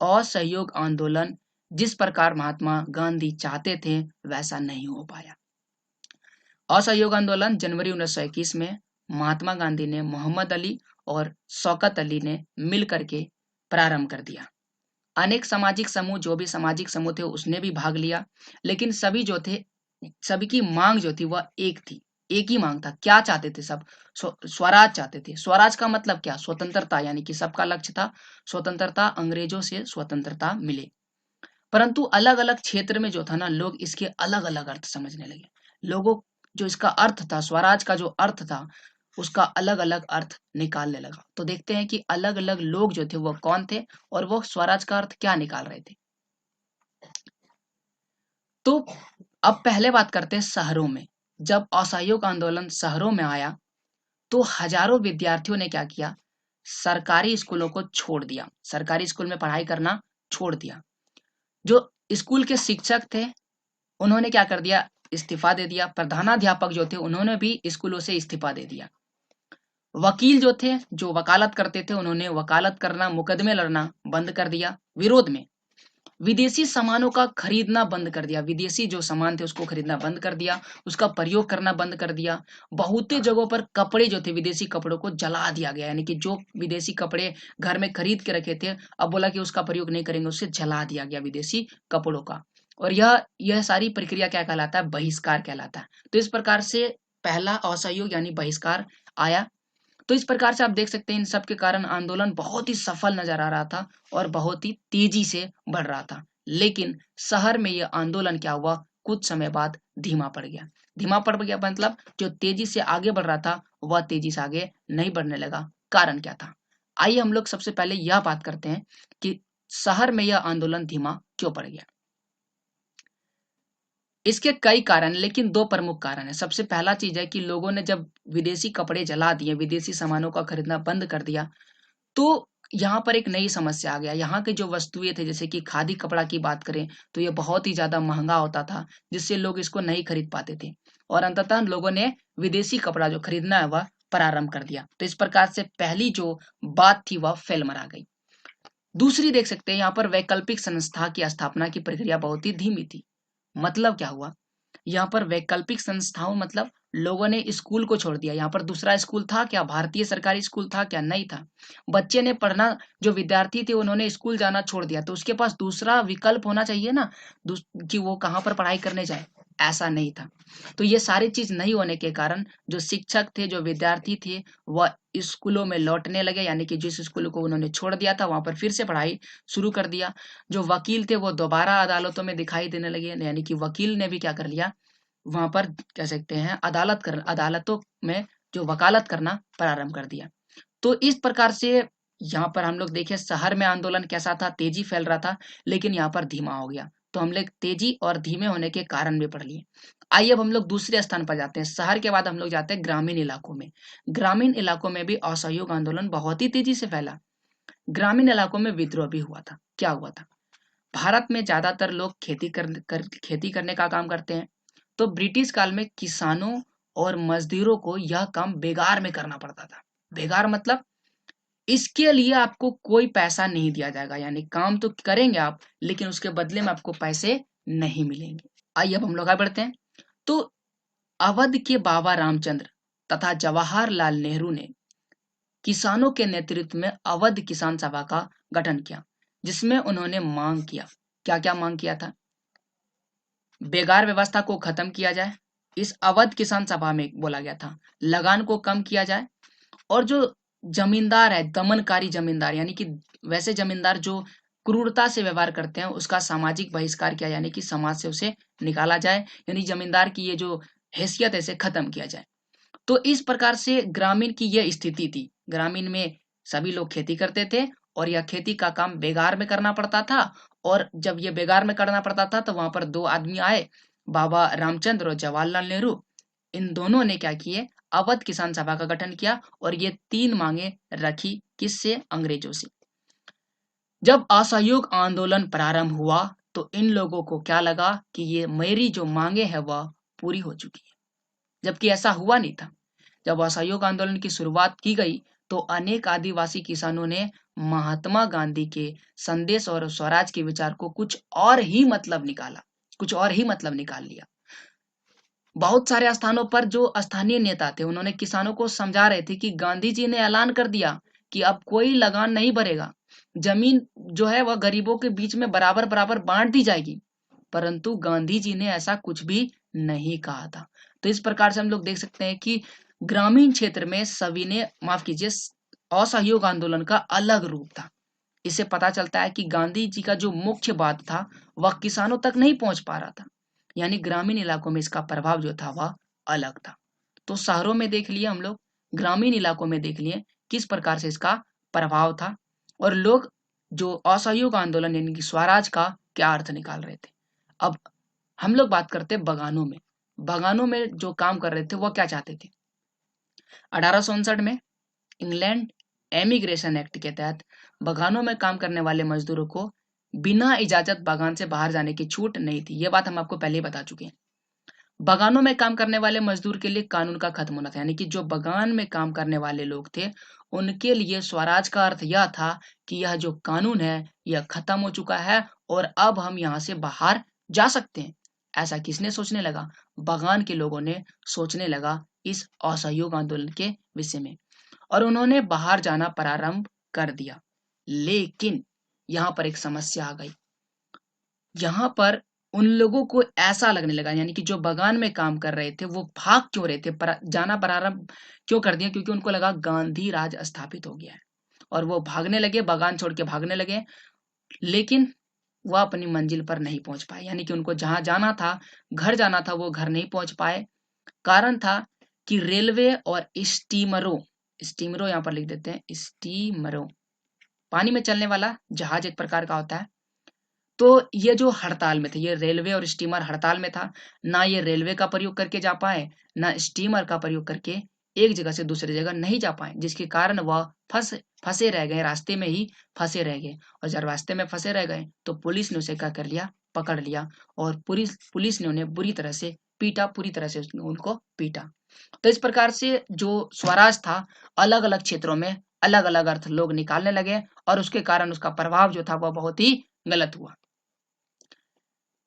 असहयोग आंदोलन जिस प्रकार महात्मा गांधी चाहते थे वैसा नहीं हो पाया। असहयोग आंदोलन जनवरी 1921 में महात्मा गांधी ने मोहम्मद अली और शौकत अली ने मिल करके प्रारंभ कर दिया। अनेक सामाजिक समूह, जो भी सामाजिक समूह थे उसने भी भाग लिया, लेकिन सभी जो थे, सभी की मांग जो थी वह एक थी, एक ही मांग था। क्या चाहते थे सब? स्वराज चाहते थे। स्वराज का मतलब क्या? स्वतंत्रता, यानी कि सबका लक्ष्य था स्वतंत्रता, अंग्रेजों से स्वतंत्रता मिले। परंतु अलग अलग क्षेत्र में जो था ना, लोग इसके अलग अलग अर्थ समझने लगे। लोगों जो इसका अर्थ था, स्वराज का जो अर्थ था, उसका अलग अलग अर्थ निकालने लगा। तो देखते हैं कि अलग अलग लोग जो थे वो कौन थे और वो स्वराज का अर्थ क्या निकाल रहे थे। तो अब पहले बात करते हैं शहरों में। जब असहयोग आंदोलन शहरों में आया तो हजारों विद्यार्थियों ने क्या किया? सरकारी स्कूलों को छोड़ दिया, सरकारी स्कूल में पढ़ाई करना छोड़ दिया। जो स्कूल के शिक्षक थे उन्होंने क्या कर दिया? इस्तीफा दे दिया। प्रधानाध्यापक जो थे उन्होंने भी स्कूलों से इस्तीफा दे दिया। वकील जो थे, जो वकालत करते थे, उन्होंने वकालत करना, मुकदमे लड़ना बंद कर दिया विरोध में। विदेशी सामानों का खरीदना बंद कर दिया, विदेशी जो सामान थे उसको खरीदना बंद कर दिया, उसका प्रयोग करना बंद कर दिया। बहुते जगहों पर कपड़े जो थे, विदेशी कपड़ों को जला दिया गया, यानी कि जो विदेशी कपड़े घर में खरीद के रखे थे अब बोला कि उसका प्रयोग नहीं करेंगे, उससे जला दिया गया विदेशी कपड़ों का। और यह सारी प्रक्रिया क्या कहलाता है? बहिष्कार कहलाता है। तो इस प्रकार से पहला असहयोग यानी बहिष्कार आया। तो इस प्रकार से आप देख सकते हैं इन सब के कारण आंदोलन बहुत ही सफल नजर आ रहा था और बहुत ही तेजी से बढ़ रहा था। लेकिन शहर में यह आंदोलन क्या हुआ? कुछ समय बाद धीमा पड़ गया। धीमा पड़ गया मतलब जो तेजी से आगे बढ़ रहा था वह तेजी से आगे नहीं बढ़ने लगा। कारण क्या था? आइए हम लोग सबसे पहले यह बात करते हैं कि शहर में यह आंदोलन धीमा क्यों पड़ गया। इसके कई कारण, लेकिन दो प्रमुख कारण है। सबसे पहला चीज है कि लोगों ने जब विदेशी कपड़े जला दिए, विदेशी सामानों का खरीदना बंद कर दिया, तो यहाँ पर एक नई समस्या आ गया। यहाँ के जो वस्तुएं थे, जैसे कि खादी कपड़ा की बात करें तो ये बहुत ही ज्यादा महंगा होता था, जिससे लोग इसको नहीं खरीद पाते थे। और अंततः लोगों ने विदेशी कपड़ा जो खरीदना है वह प्रारंभ कर दिया। तो इस प्रकार से पहली जो बात थी वह फेल मरा गई। दूसरी देख सकते हैं, यहाँ पर वैकल्पिक संस्था की स्थापना की प्रक्रिया बहुत ही धीमी थी। मतलब क्या हुआ? यहाँ पर वैकल्पिक संस्थाओं मतलब लोगों ने स्कूल को छोड़ दिया। यहाँ पर दूसरा स्कूल था क्या? भारतीय सरकारी स्कूल था क्या? नहीं था। बच्चे ने पढ़ना, जो विद्यार्थी थे उन्होंने स्कूल जाना छोड़ दिया, तो उसके पास दूसरा विकल्प होना चाहिए ना, कि वो कहाँ पर पढ़ाई करने जाए। ऐसा नहीं था। तो ये सारी चीज नहीं होने के कारण जो शिक्षक थे, जो विद्यार्थी थे, वह स्कूलों में लौटने लगे, यानी कि जिस स्कूल को उन्होंने छोड़ दिया था वहां पर फिर से पढ़ाई शुरू कर दिया। जो वकील थे वो दोबारा अदालतों में दिखाई देने लगे, यानी कि वकील ने भी क्या कर लिया? वहां पर कह सकते हैं अदालतों में जो वकालत करना प्रारंभ कर दिया। तो इस प्रकार से यहाँ पर हम लोग देखें शहर में आंदोलन कैसा था? तेजी फैल रहा था, लेकिन यहाँ पर धीमा हो गया। तो हम लोग तेजी और धीमे होने के कारण भी पढ़ लिए। आइए अब हम लोग दूसरे स्थान पर जाते हैं। शहर के बाद हम लोग जाते हैं ग्रामीण इलाकों में। ग्रामीण इलाकों में भी असहयोग आंदोलन बहुत ही तेजी से फैला। ग्रामीण इलाकों में विद्रोह भी हुआ था। क्या हुआ था? भारत में ज्यादातर लोग खेती करने का काम करते हैं। तो ब्रिटिश काल में किसानों और मजदूरों को यह काम बेगार में करना पड़ता था। बेगार मतलब इसके लिए आपको कोई पैसा नहीं दिया जाएगा, यानी काम तो करेंगे आप, लेकिन उसके बदले में आपको पैसे नहीं मिलेंगे। आइए अब हम लोग आगे बढ़ते हैं। तो अवध के बाबा रामचंद्र तथा जवाहरलाल नेहरू ने किसानों के नेतृत्व में अवध किसान सभा का गठन किया, जिसमें उन्होंने मांग किया। क्या क्या मांग किया था? बेगार व्यवस्था को खत्म किया जाए, इस अवध किसान सभा में बोला गया था। लगान को कम किया जाए, और जो जमींदार है, दमनकारी जमींदार, यानी कि वैसे जमींदार जो क्रूरता से व्यवहार करते हैं, उसका सामाजिक बहिष्कार किया, यानी कि समाज से उसे निकाला जाए, यानी जमींदार की ये जो हैसियत है इसे खत्म किया जाए। तो इस प्रकार से ग्रामीण की यह स्थिति थी। ग्रामीण में सभी लोग खेती करते थे और यह खेती का काम बेगार में करना पड़ता था। और जब ये बेगार में करना पड़ता था तो वहां पर दो आदमी आए, बाबा रामचंद्र और जवाहरलाल नेहरू। इन दोनों ने क्या किए? अवध किसान सभा का गठन किया और ये तीन मांगे रखी। किससे? अंग्रेजों से। जब असहयोग आंदोलन प्रारंभ हुआ तो इन लोगों को क्या लगा कि ये मेरी जो मांगे है वह पूरी हो चुकी है, जबकि ऐसा हुआ नहीं था। जब असहयोग आंदोलन की शुरुआत की गई तो अनेक आदिवासी किसानों ने महात्मा गांधी के संदेश और स्वराज के विचार को कुछ और ही मतलब निकाला, कुछ और ही मतलब निकाल लिया। बहुत सारे स्थानों पर जो स्थानीय नेता थे उन्होंने किसानों को समझा रहे थे कि गांधी जी ने ऐलान कर दिया कि अब कोई लगान नहीं भरेगा, जमीन जो है वह गरीबों के बीच में बराबर बराबर बांट दी जाएगी। परंतु गांधी जी ने ऐसा कुछ भी नहीं कहा था। तो इस प्रकार से हम लोग देख सकते हैं कि ग्रामीण क्षेत्र में सविनय माफ कीजिए असहयोग आंदोलन का अलग रूप था। इससे पता चलता है कि गांधी जी का जो मुख्य बात था वह किसानों तक नहीं पहुंच पा रहा था, यानी ग्रामीण इलाकों में इसका प्रभाव जो था वह अलग था। तो शहरों में देख लिए हम लोग, ग्रामीण इलाकों में देख लिए किस प्रकार से इसका प्रभाव था, और लोग जो असहयोग आंदोलन यानी कि स्वराज का क्या अर्थ निकाल रहे थे। अब हम लोग बात करते हैं बगानों में। बगानों में जो काम कर रहे थे वह क्या चाहते थे। 1859 में इंग्लैंड एमिग्रेशन एक्ट के तहत बगानों में काम करने वाले मजदूरों को बिना इजाजत बगान से बाहर जाने की छूट नहीं थी। यह बात हम आपको पहले ही बता चुके हैं। बगानों में काम करने वाले मजदूर के लिए कानून का खत्म होना था, यानी कि जो बगान में काम करने वाले लोग थे उनके लिए स्वराज का अर्थ यह था कि यह जो कानून है यह खत्म हो चुका है और अब हम यहाँ से बाहर जा सकते हैं। ऐसा किसने सोचने लगा। बगान के लोगों ने सोचने लगा इस असहयोग आंदोलन के विषय में, और उन्होंने बाहर जाना प्रारंभ कर दिया। लेकिन यहाँ पर एक समस्या आ गई। यहाँ पर उन लोगों को ऐसा लगने लगा, यानी कि जो बगान में काम कर रहे थे वो भाग क्यों रहे थे, जाना प्रारंभ क्यों कर दिया, क्योंकि उनको लगा गांधी राज स्थापित हो गया है और वो भागने लगे, बगान छोड़ के भागने लगे। लेकिन वह अपनी मंजिल पर नहीं पहुंच पाए, यानी कि उनको जहां जाना था, घर जाना था, वो घर नहीं पहुंच पाए। कारण था कि रेलवे और स्टीमरों, स्टीमरों यहाँ पर लिख देते हैं, स्टीमरों पानी में चलने वाला जहाज एक प्रकार का होता है। तो ये जो हड़ताल में थे, ये रेलवे और स्टीमर हड़ताल में था। ना ये रेलवे का प्रयोग करके जा पाए, ना स्टीमर का प्रयोग करके एक जगह से दूसरी जगह नहीं जा पाए, जिसके कारण वह फंसे रह गए, रास्ते में ही फंसे रह गए। और जब रास्ते में फंसे रह गए तो पुलिस ने उसे क्या कर लिया, पकड़ लिया, और पुलिस ने उन्हें बुरी तरह से पीटा, पूरी तरह से उनको पीटा। तो इस प्रकार से जो स्वराज था अलग अलग क्षेत्रों में अलग अलग अर्थ लोग निकालने लगे, और उसके कारण उसका प्रभाव जो था वह बहुत ही गलत हुआ।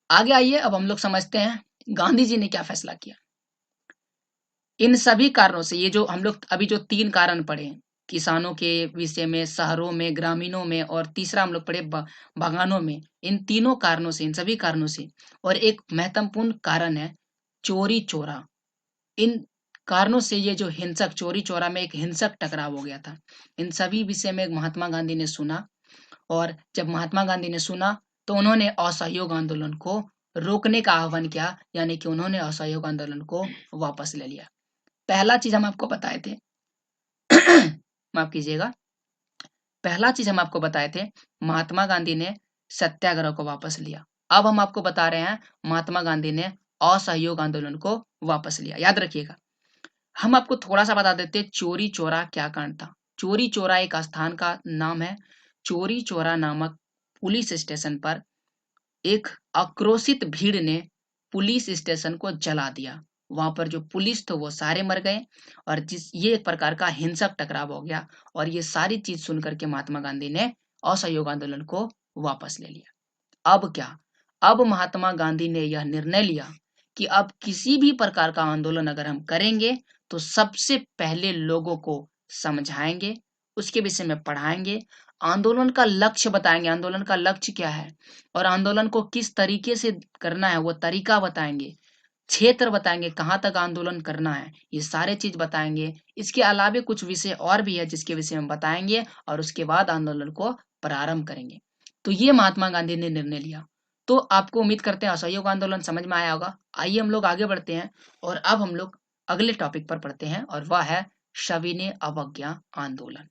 आगे आइए, अब हम लोग समझते हैं गांधी जी ने क्या फैसला किया। इन सभी कारणों से, ये जो हम लोग अभी जो 3 कारण पढ़े, किसानों के विषय में, शहरों में, ग्रामीणों में, और तीसरा हम लोग पढ़े बागानों में, इन तीनों कारणों से, इन सभी कारणों से, और एक महत्वपूर्ण कारण है चोरी चोरा। इन कारणों से ये जो हिंसक चोरी चोरा में एक हिंसक टकराव हो गया था। इन सभी विषय में महात्मा गांधी ने सुना, और जब महात्मा गांधी ने सुना तो उन्होंने असहयोग आंदोलन को रोकने का आह्वान किया, यानी कि उन्होंने असहयोग आंदोलन को वापस ले लिया। पहला चीज हम आपको बताए थे माफ कीजिएगा, पहला चीज हम आपको बताए थे, महात्मा गांधी ने सत्याग्रह को वापस लिया। अब हम आपको बता रहे हैं महात्मा गांधी ने असहयोग आंदोलन को वापस लिया। याद रखिएगा, हम आपको थोड़ा सा बता देते चोरी चोरा क्या कांड था। चोरी चोरा एक स्थान का नाम है। चोरी चोरा नामक पुलिस स्टेशन पर एक आक्रोशित भीड़ ने पुलिस स्टेशन को जला दिया। वहां पर जो पुलिस थे वो सारे मर गए, और ये एक प्रकार का हिंसक टकराव हो गया। और ये सारी चीज सुनकर के महात्मा गांधी ने असहयोग आंदोलन को वापस ले लिया। अब क्या, अब महात्मा गांधी ने यह निर्णय लिया कि अब किसी भी प्रकार का आंदोलन अगर हम करेंगे तो सबसे पहले लोगों को समझाएंगे, उसके विषय में पढ़ाएंगे, आंदोलन का लक्ष्य बताएंगे, आंदोलन का लक्ष्य क्या है, और आंदोलन को किस तरीके से करना है वो तरीका बताएंगे, क्षेत्र बताएंगे, कहाँ तक आंदोलन करना है, ये सारे चीज बताएंगे। इसके अलावे कुछ विषय और भी है जिसके विषय में बताएंगे, और उसके बाद आंदोलन को प्रारंभ करेंगे। तो ये महात्मा गांधी ने निर्णय लिया। तो आपको उम्मीद करते हैं असहयोग आंदोलन समझ में आया होगा। आइए हम लोग आगे बढ़ते हैं, और अब हम लोग अगले टॉपिक पर पढ़ते हैं, और वह है सविनय अवज्ञा आंदोलन।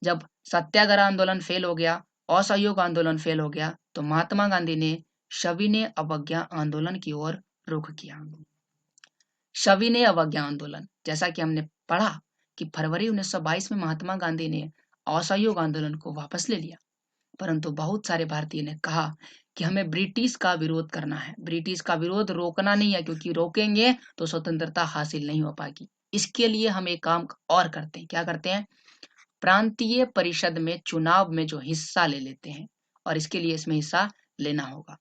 जब सत्याग्रह आंदोलन फेल हो गया, असहयोग आंदोलन फेल हो गया, तो महात्मा गांधी ने सविनय अवज्ञा आंदोलन की ओर रुख किया। सविनय अवज्ञा आंदोलन, जैसा कि हमने पढ़ा कि फरवरी 1922 में महात्मा गांधी ने असहयोग आंदोलन को वापस ले लिया, परंतु बहुत सारे भारतीय ने कहा कि हमें ब्रिटिश का विरोध करना है, ब्रिटिश का विरोध रोकना नहीं है, क्योंकि रोकेंगे तो स्वतंत्रता हासिल नहीं हो पाएगी। इसके लिए हम एक काम और करते हैं। क्या करते हैं, प्रांतीय परिषद में चुनाव में जो हिस्सा ले लेते हैं, और इसके लिए इसमें हिस्सा लेना होगा,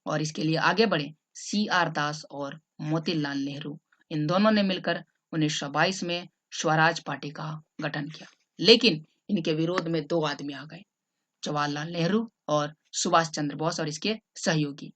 और इसके लिए आगे बढ़े। CR दास और मोतीलाल नेहरू, इन दोनों ने मिलकर 1922 में स्वराज पार्टी का गठन किया। लेकिन इनके विरोध में 2 आदमी आ गए, जवाहरलाल नेहरू और सुभाष चंद्र बोस और इसके सहयोगी।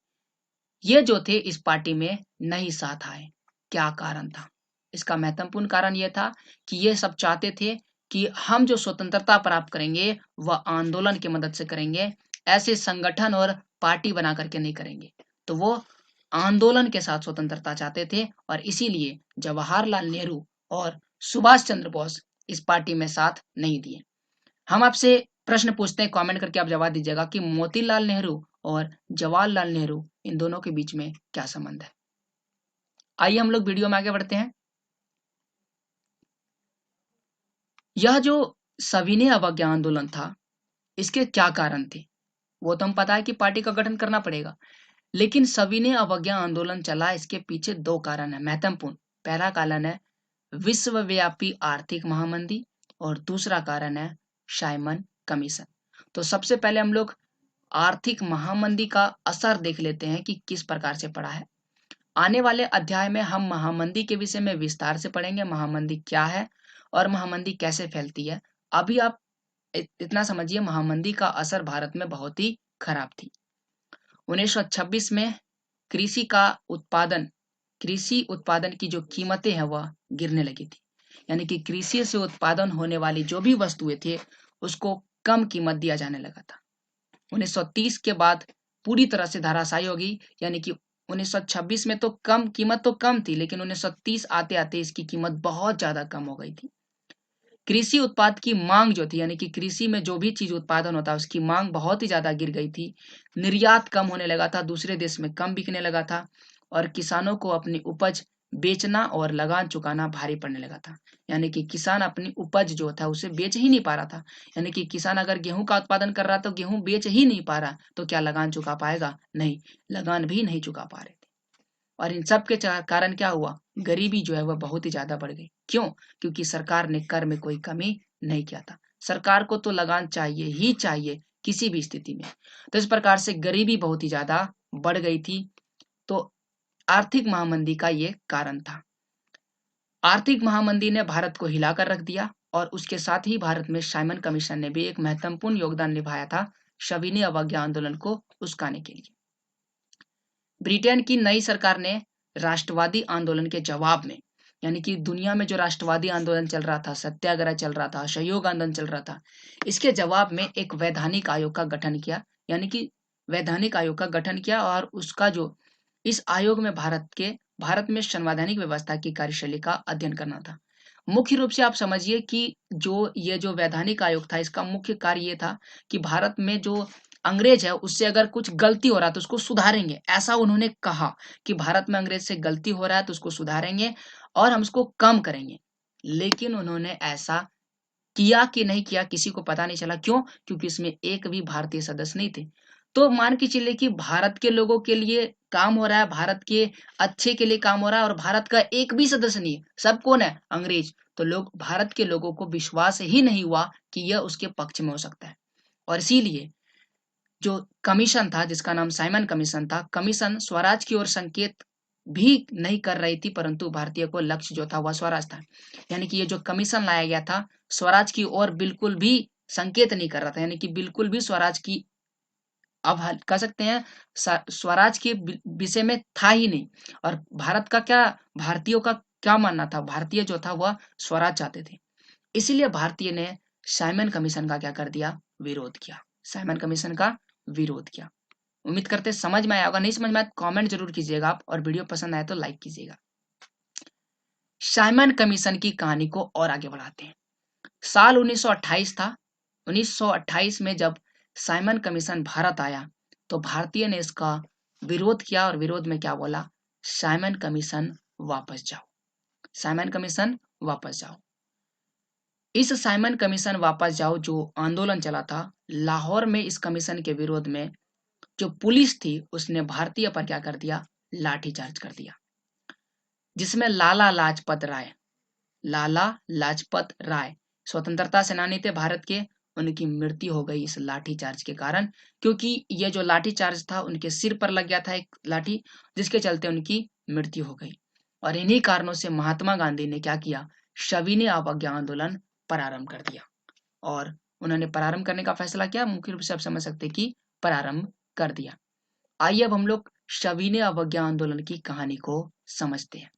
ये जो थे इस पार्टी में नहीं साथ आए। क्या कारण था? इसका महत्वपूर्ण कारण यह था कि ये सब चाहते थे कि हम जो स्वतंत्रता प्राप्त करेंगे वह आंदोलन की मदद से करेंगे, ऐसे संगठन और पार्टी बना करके नहीं करेंगे। तो वो आंदोलन के साथ स्वतंत्रता चाहते थे और इसीलिए जवाहरलाल नेहरू और सुभाष चंद्र बोस इस पार्टी में साथ नहीं दिए। हम आपसे प्रश्न पूछते हैं, कमेंट करके आप जवाब दीजिएगा कि मोतीलाल नेहरू और जवाहरलाल नेहरू इन दोनों के बीच में क्या संबंध है। आइए हम लोग वीडियो में आगे बढ़ते हैं। यह जो सविनय अवज्ञा आंदोलन था, इसके क्या कारण थे? वो तो हम पता है कि पार्टी का गठन करना पड़ेगा, लेकिन सविनय अवज्ञा आंदोलन चला, इसके पीछे दो कारण है महत्वपूर्ण। पहला कारण है विश्वव्यापी आर्थिक महामंदी और दूसरा कारण है साइमन कमीशन। तो सबसे पहले हम लोग आर्थिक महामंदी का असर देख लेते हैं कि किस प्रकार से पड़ा है। आने वाले अध्याय में हम महामंदी के विषय में विस्तार से पढ़ेंगे, महामंदी क्या है और महामंदी कैसे फैलती है। अभी आप इतना समझिए, महामंदी का असर भारत में बहुत ही खराब थी। 1926 में कृषि का उत्पादन, कृषि उत्पादन की जो कीमतें हैं वह गिरने लगी थी, यानी कि कृषि से उत्पादन होने वाली जो भी वस्तुएं थे उसको कम कीमत दिया जाने लगा था। 1930 के बाद पूरी तरह से धराशायी होगी, यानी कि 1926 में तो कम कीमत तो कम थी, लेकिन 1930 आते आते इसकी कीमत बहुत ज्यादा कम हो गई थी। कृषि उत्पाद की मांग जो थी, यानी कि कृषि में जो भी चीज उत्पादन होता है उसकी मांग बहुत ही ज्यादा गिर गई थी। निर्यात कम होने लगा था, दूसरे देश में कम बिकने लगा था और किसानों को अपनी उपज बेचना और लगान चुकाना भारी पड़ने लगा था। यानी कि किसान अपनी उपज जो था उसे बेच ही नहीं पा रहा था। यानी कि किसान अगर गेहूं का उत्पादन कर रहा तो गेहूं बेच ही नहीं पा रहा, तो क्या लगान चुका पाएगा? नहीं, लगान भी नहीं चुका पा रहे थे। और इन सब के कारण क्या हुआ? गरीबी जो है वह बहुत ही ज्यादा बढ़ गई। क्यों? क्योंकि सरकार ने कर में कोई कमी नहीं किया था। सरकार को तो लगान चाहिए ही चाहिए किसी भी स्थिति में। तो इस प्रकार से गरीबी बहुत ही ज्यादा बढ़ गई थी। तो आर्थिक महामंदी का ये कारण था। आर्थिक महामंदी ने भारत को हिलाकर रख दिया और उसके साथ ही भारत में साइमन कमीशन ने भी एक महत्वपूर्ण योगदान निभाया था सविनय अवज्ञा आंदोलन को उस्काने के लिए। ब्रिटेन की नई सरकार ने राष्ट्रवादी आंदोलन के जवाब में, यानी कि दुनिया में जो राष्ट्रवादी आंदोलन चल रहा था, सत्याग्रह चल रहा था, असहयोग आंदोलन चल रहा था, इसके जवाब में एक वैधानिक आयोग का गठन किया। यानी कि वैधानिक आयोग का गठन किया और उसका जो इस आयोग में भारत में संवैधानिक व्यवस्था की कार्यशैली का अध्ययन करना था। मुख्य रूप से आप समझिए कि जो वैधानिक आयोग था, इसका मुख्य कार्य ये था कि भारत में जो अंग्रेज है उससे अगर कुछ गलती हो रहा है तो उसको सुधारेंगे। ऐसा उन्होंने कहा कि भारत में अंग्रेज से गलती हो रहा है तो उसको सुधारेंगे और हम उसको कम करेंगे। लेकिन उन्होंने ऐसा किया कि नहीं किया किसी को पता नहीं चला। क्यों? क्योंकि इसमें एक भी भारतीय सदस्य नहीं थे। तो मान के चलिए कि भारत के लोगों के लिए काम हो रहा है, भारत के अच्छे के लिए काम हो रहा है और भारत का एक भी सदस्य नहीं है। सब कौन है? अंग्रेज। तो भारत के लोगों को विश्वास ही नहीं हुआ कि यह उसके पक्ष में हो सकता है और इसीलिए जो कमीशन था जिसका नाम साइमन कमीशन था, कमीशन स्वराज की ओर संकेत भी नहीं कर रही थी, परंतु भारतीय को लक्ष्य जो था वह स्वराज था। यानी कि ये जो कमीशन लाया गया था स्वराज की ओर बिल्कुल भी संकेत नहीं कर रहा था, यानी कि बिल्कुल भी स्वराज की, अब कह सकते हैं स्वराज के विषय में था ही नहीं। और भारतीयों का क्या मानना था? भारतीय जो था वह स्वराज चाहते थे। इसीलिए भारतीय ने साइमन कमीशन का क्या कर दिया? विरोध किया। साइमन कमीशन का विरोध किया। उम्मीद करते समझ में आया होगा। नहीं समझ में आया कमेंट जरूर कीजिएगा आप, और वीडियो पसंद आए तो लाइक कीजिएगा। साइमन कमीशन की कहानी को और आगे बढ़ाते हैं। साल 1928 था। 1928 में जब साइमन कमीशन भारत आया तो भारतीय ने इसका विरोध किया और विरोध में क्या बोला? साइमन कमीशन वापस जाओ, साइमन कमीशन वापस जाओ। इस साइमन कमीशन वापस जाओ जो आंदोलन चला था लाहौर में, इस कमीशन के विरोध में जो पुलिस थी उसने भारतीय पर क्या कर दिया? लाठीचार्ज कर दिया, जिसमें लाला लाजपत राय स्वतंत्रता सेनानी थे भारत के, उनकी मृत्यु हो गई इस लाठीचार्ज के कारण। क्योंकि ये जो लाठीचार्ज था उनके सिर पर लग गया था एक लाठी, जिसके चलते उनकी मृत्यु हो गई। और इन्हीं कारणों से महात्मा गांधी ने क्या किया? सविनय अवज्ञा आंदोलन प्रारंभ कर दिया और उन्होंने प्रारंभ करने का फैसला किया। मुख्य रूप से आप समझ सकते कि प्रारंभ कर दिया। आइए अब हम लोग सविनय अवज्ञा आंदोलन की कहानी को समझते हैं।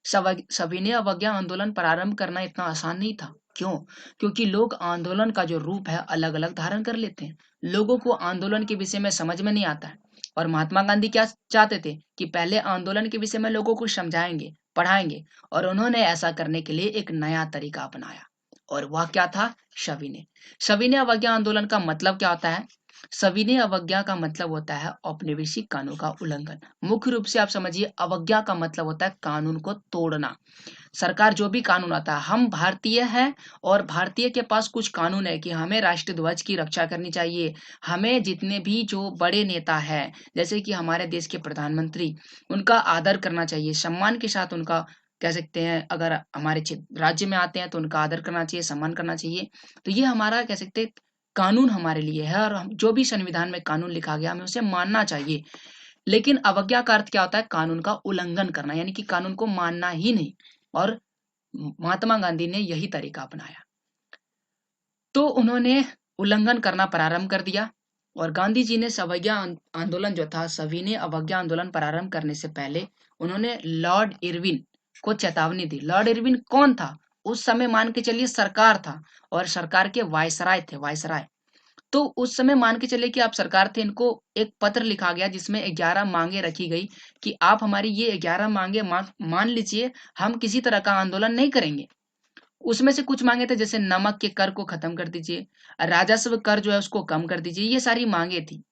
सविनय अवज्ञा आंदोलन प्रारंभ करना इतना आसान नहीं था। क्यों? क्योंकि लोग आंदोलन का जो रूप है अलग अलग धारण कर लेते हैं। लोगों को आंदोलन के विषय में समझ में नहीं आता है। और महात्मा गांधी क्या चाहते थे कि पहले आंदोलन के विषय में लोगों को समझाएंगे, पढ़ाएंगे, और उन्होंने ऐसा करने के लिए एक नया तरीका अपनाया। और वह क्या था? सविनय। सविनय अवज्ञा आंदोलन का मतलब क्या होता है? सविनय अवज्ञा का मतलब होता है औपनिवेशिक कानून का उल्लंघन। मुख्य रूप से आप समझिए, अवज्ञा का मतलब होता है कानून को तोड़ना। सरकार जो भी कानून आता है, हम भारतीय हैं और भारतीय के पास कुछ कानून है कि हमें राष्ट्र ध्वज की रक्षा करनी चाहिए, हमें जितने भी जो बड़े नेता हैं, जैसे कि हमारे देश के प्रधानमंत्री, उनका आदर करना चाहिए, सम्मान के साथ उनका कह सकते हैं, अगर हमारे राज्य में आते हैं तो उनका आदर करना चाहिए, सम्मान करना चाहिए। तो ये हमारा कह सकते हैं कानून हमारे लिए है, और जो भी संविधान में कानून लिखा गया हमें उसे मानना चाहिए। लेकिन अवज्ञा का अर्थ क्या होता है? कानून का उल्लंघन करना, यानी कि कानून को मानना ही नहीं। और महात्मा गांधी ने यही तरीका अपनाया। तो उन्होंने उल्लंघन करना प्रारंभ कर दिया। और गांधी जी ने अवज्ञा आंदोलन जो था, सविनय अवज्ञा आंदोलन प्रारंभ करने से पहले उन्होंने लॉर्ड इरविन को चेतावनी दी। लॉर्ड इरविन कौन था? उस समय मान के चलिए सरकार था, और सरकार के वायसराय थे, वायसराय। तो उस समय मान के चले कि आप सरकार थे, इनको एक पत्र लिखा गया जिसमें 11 मांगे रखी गई कि आप हमारी ये 11 मांगे मान लीजिए, हम किसी तरह का आंदोलन नहीं करेंगे। उसमें से कुछ मांगे थे, जैसे नमक के कर को खत्म कर दीजिए, राजस्व कर जो है उसको कम कर दीजिए, ये सारी मांगे थी।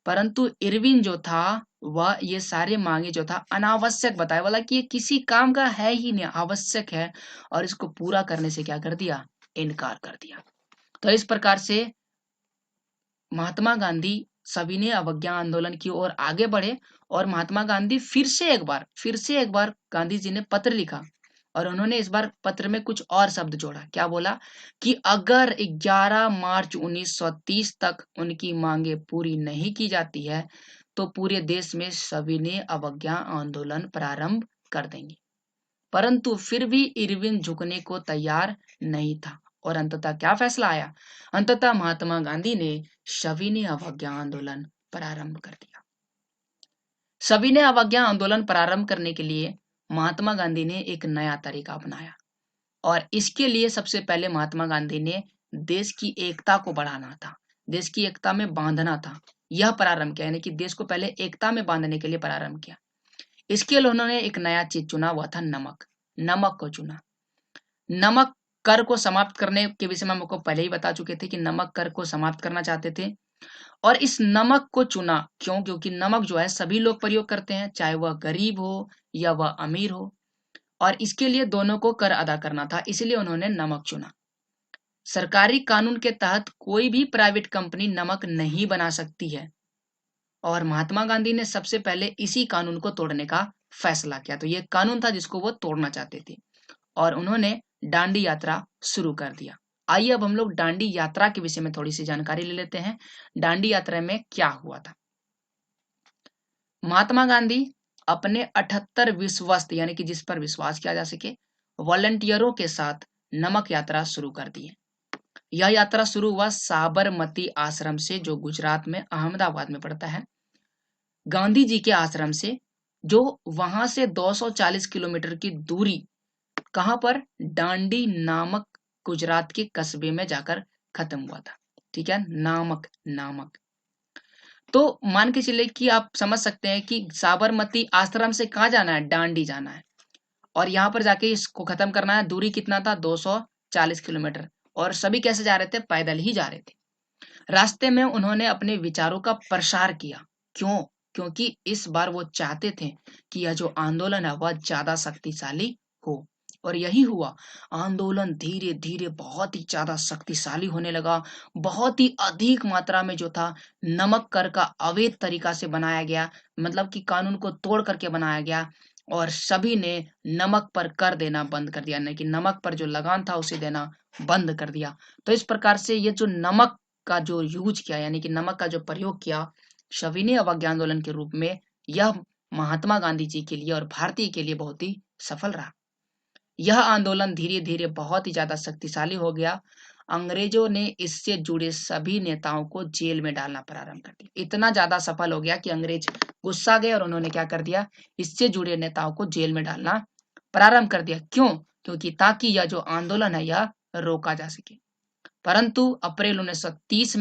परंतु इरविन जो था, वह ये सारे मांगे जो था अनावश्यक बताया, बोला कि ये किसी काम का है ही नहीं, आवश्यक है, और इसको पूरा करने से क्या कर दिया? इनकार कर दिया। तो इस प्रकार से महात्मा गांधी सविनय अवज्ञा आंदोलन की ओर आगे बढ़े। और महात्मा गांधी फिर से एक बार गांधी जी ने पत्र लिखा, और उन्होंने इस बार पत्र में कुछ और शब्द जोड़ा। क्या बोला? कि अगर 11 मार्च 1930 तक उनकी मांगे पूरी नहीं की जाती है तो पूरे देश में सविनय अवज्ञा आंदोलन प्रारंभ कर देंगे। परंतु फिर भी इरविन झुकने को तैयार नहीं था। और अंततः क्या फैसला आया? अंततः महात्मा गांधी ने सविनय अवज्ञा आंदोलन प्रारंभ कर दिया। सविनय अवज्ञा आंदोलन प्रारंभ करने के लिए महात्मा गांधी ने एक नया तरीका अपनाया, और इसके लिए सबसे पहले महात्मा गांधी ने देश की एकता को बढ़ाना था, देश की एकता में बांधना था। यह प्रारंभ किया, यानी कि देश को पहले एकता में बांधने के लिए प्रारंभ किया। इसके लिए उन्होंने एक नया चीज चुना, हुआ था नमक। नमक को चुना। नमक कर को समाप्त करने के विषय में हम आपको पहले ही बता चुके थे कि नमक कर को समाप्त करना चाहते थे। और इस नमक को चुना क्यों? क्योंकि नमक जो है सभी लोग प्रयोग करते हैं, चाहे वह गरीब हो या वह अमीर हो, और इसके लिए दोनों को कर अदा करना था, इसलिए उन्होंने नमक चुना। सरकारी कानून के तहत कोई भी प्राइवेट कंपनी नमक नहीं बना सकती है, और महात्मा गांधी ने सबसे पहले इसी कानून को तोड़ने का फैसला किया। तो ये कानून था जिसको वो तोड़ना चाहते थे, और उन्होंने दांडी यात्रा शुरू कर दिया। आइए अब हम लोग दांडी यात्रा के विषय में थोड़ी सी जानकारी ले लेते हैं। दांडी यात्रा में क्या हुआ था? महात्मा गांधी अपने 78 विश्वस्त, यानी कि जिस पर विश्वास किया जा सके, वॉलंटियरों के साथ नमक यात्रा शुरू कर दी। यह यात्रा शुरू हुआ साबरमती आश्रम से, जो गुजरात में अहमदाबाद में पड़ता है। गांधी जी के आश्रम से, जो वहां से 240 किलोमीटर की दूरी, कहां पर? दांडी नामक गुजरात के कस्बे में जाकर खत्म हुआ था। ठीक है, नामक नामक। तो मान के चले कि आप समझ सकते हैं कि साबरमती आश्रम से कहाँ जाना है? दांडी जाना है, और यहाँ पर जाके इसको खत्म करना है। दूरी कितना था? 240 किलोमीटर। और सभी कैसे जा रहे थे? पैदल ही जा रहे थे। रास्ते में उन्होंने अपने विचारों का प्रसार किया। क्यों? क्योंकि इस बार वो चाहते थे कि यह जो आंदोलन है वह ज्यादा शक्तिशाली हो, और यही हुआ। आंदोलन धीरे धीरे बहुत ही ज्यादा शक्तिशाली होने लगा। बहुत ही अधिक मात्रा में जो था नमक कर का अवैध तरीका से बनाया गया, मतलब कि कानून को तोड़ करके बनाया गया, और सभी ने नमक पर कर देना बंद कर दिया, यानी कि नमक पर जो लगान था उसे देना बंद कर दिया। तो इस प्रकार से ये जो नमक का जो यूज किया, यानी कि नमक का जो प्रयोग किया सविनय अवज्ञा आंदोलन के रूप में, यह महात्मा गांधी जी के लिए और भारतीय के लिए बहुत ही सफल रहा। यह आंदोलन धीरे धीरे बहुत ही ज्यादा शक्तिशाली हो गया। अंग्रेजों ने इससे जुड़े सभी नेताओं को जेल में डालना प्रारंभ कर दिया। इतना ज्यादा सफल हो गया कि अंग्रेज गुस्सा गए और उन्होंने क्या कर दिया? इससे जुड़े नेताओं को जेल में डालना प्रारंभ कर दिया। क्यों? क्योंकि ताकि यह जो आंदोलन है यह रोका जा सके। परंतु अप्रैल 1930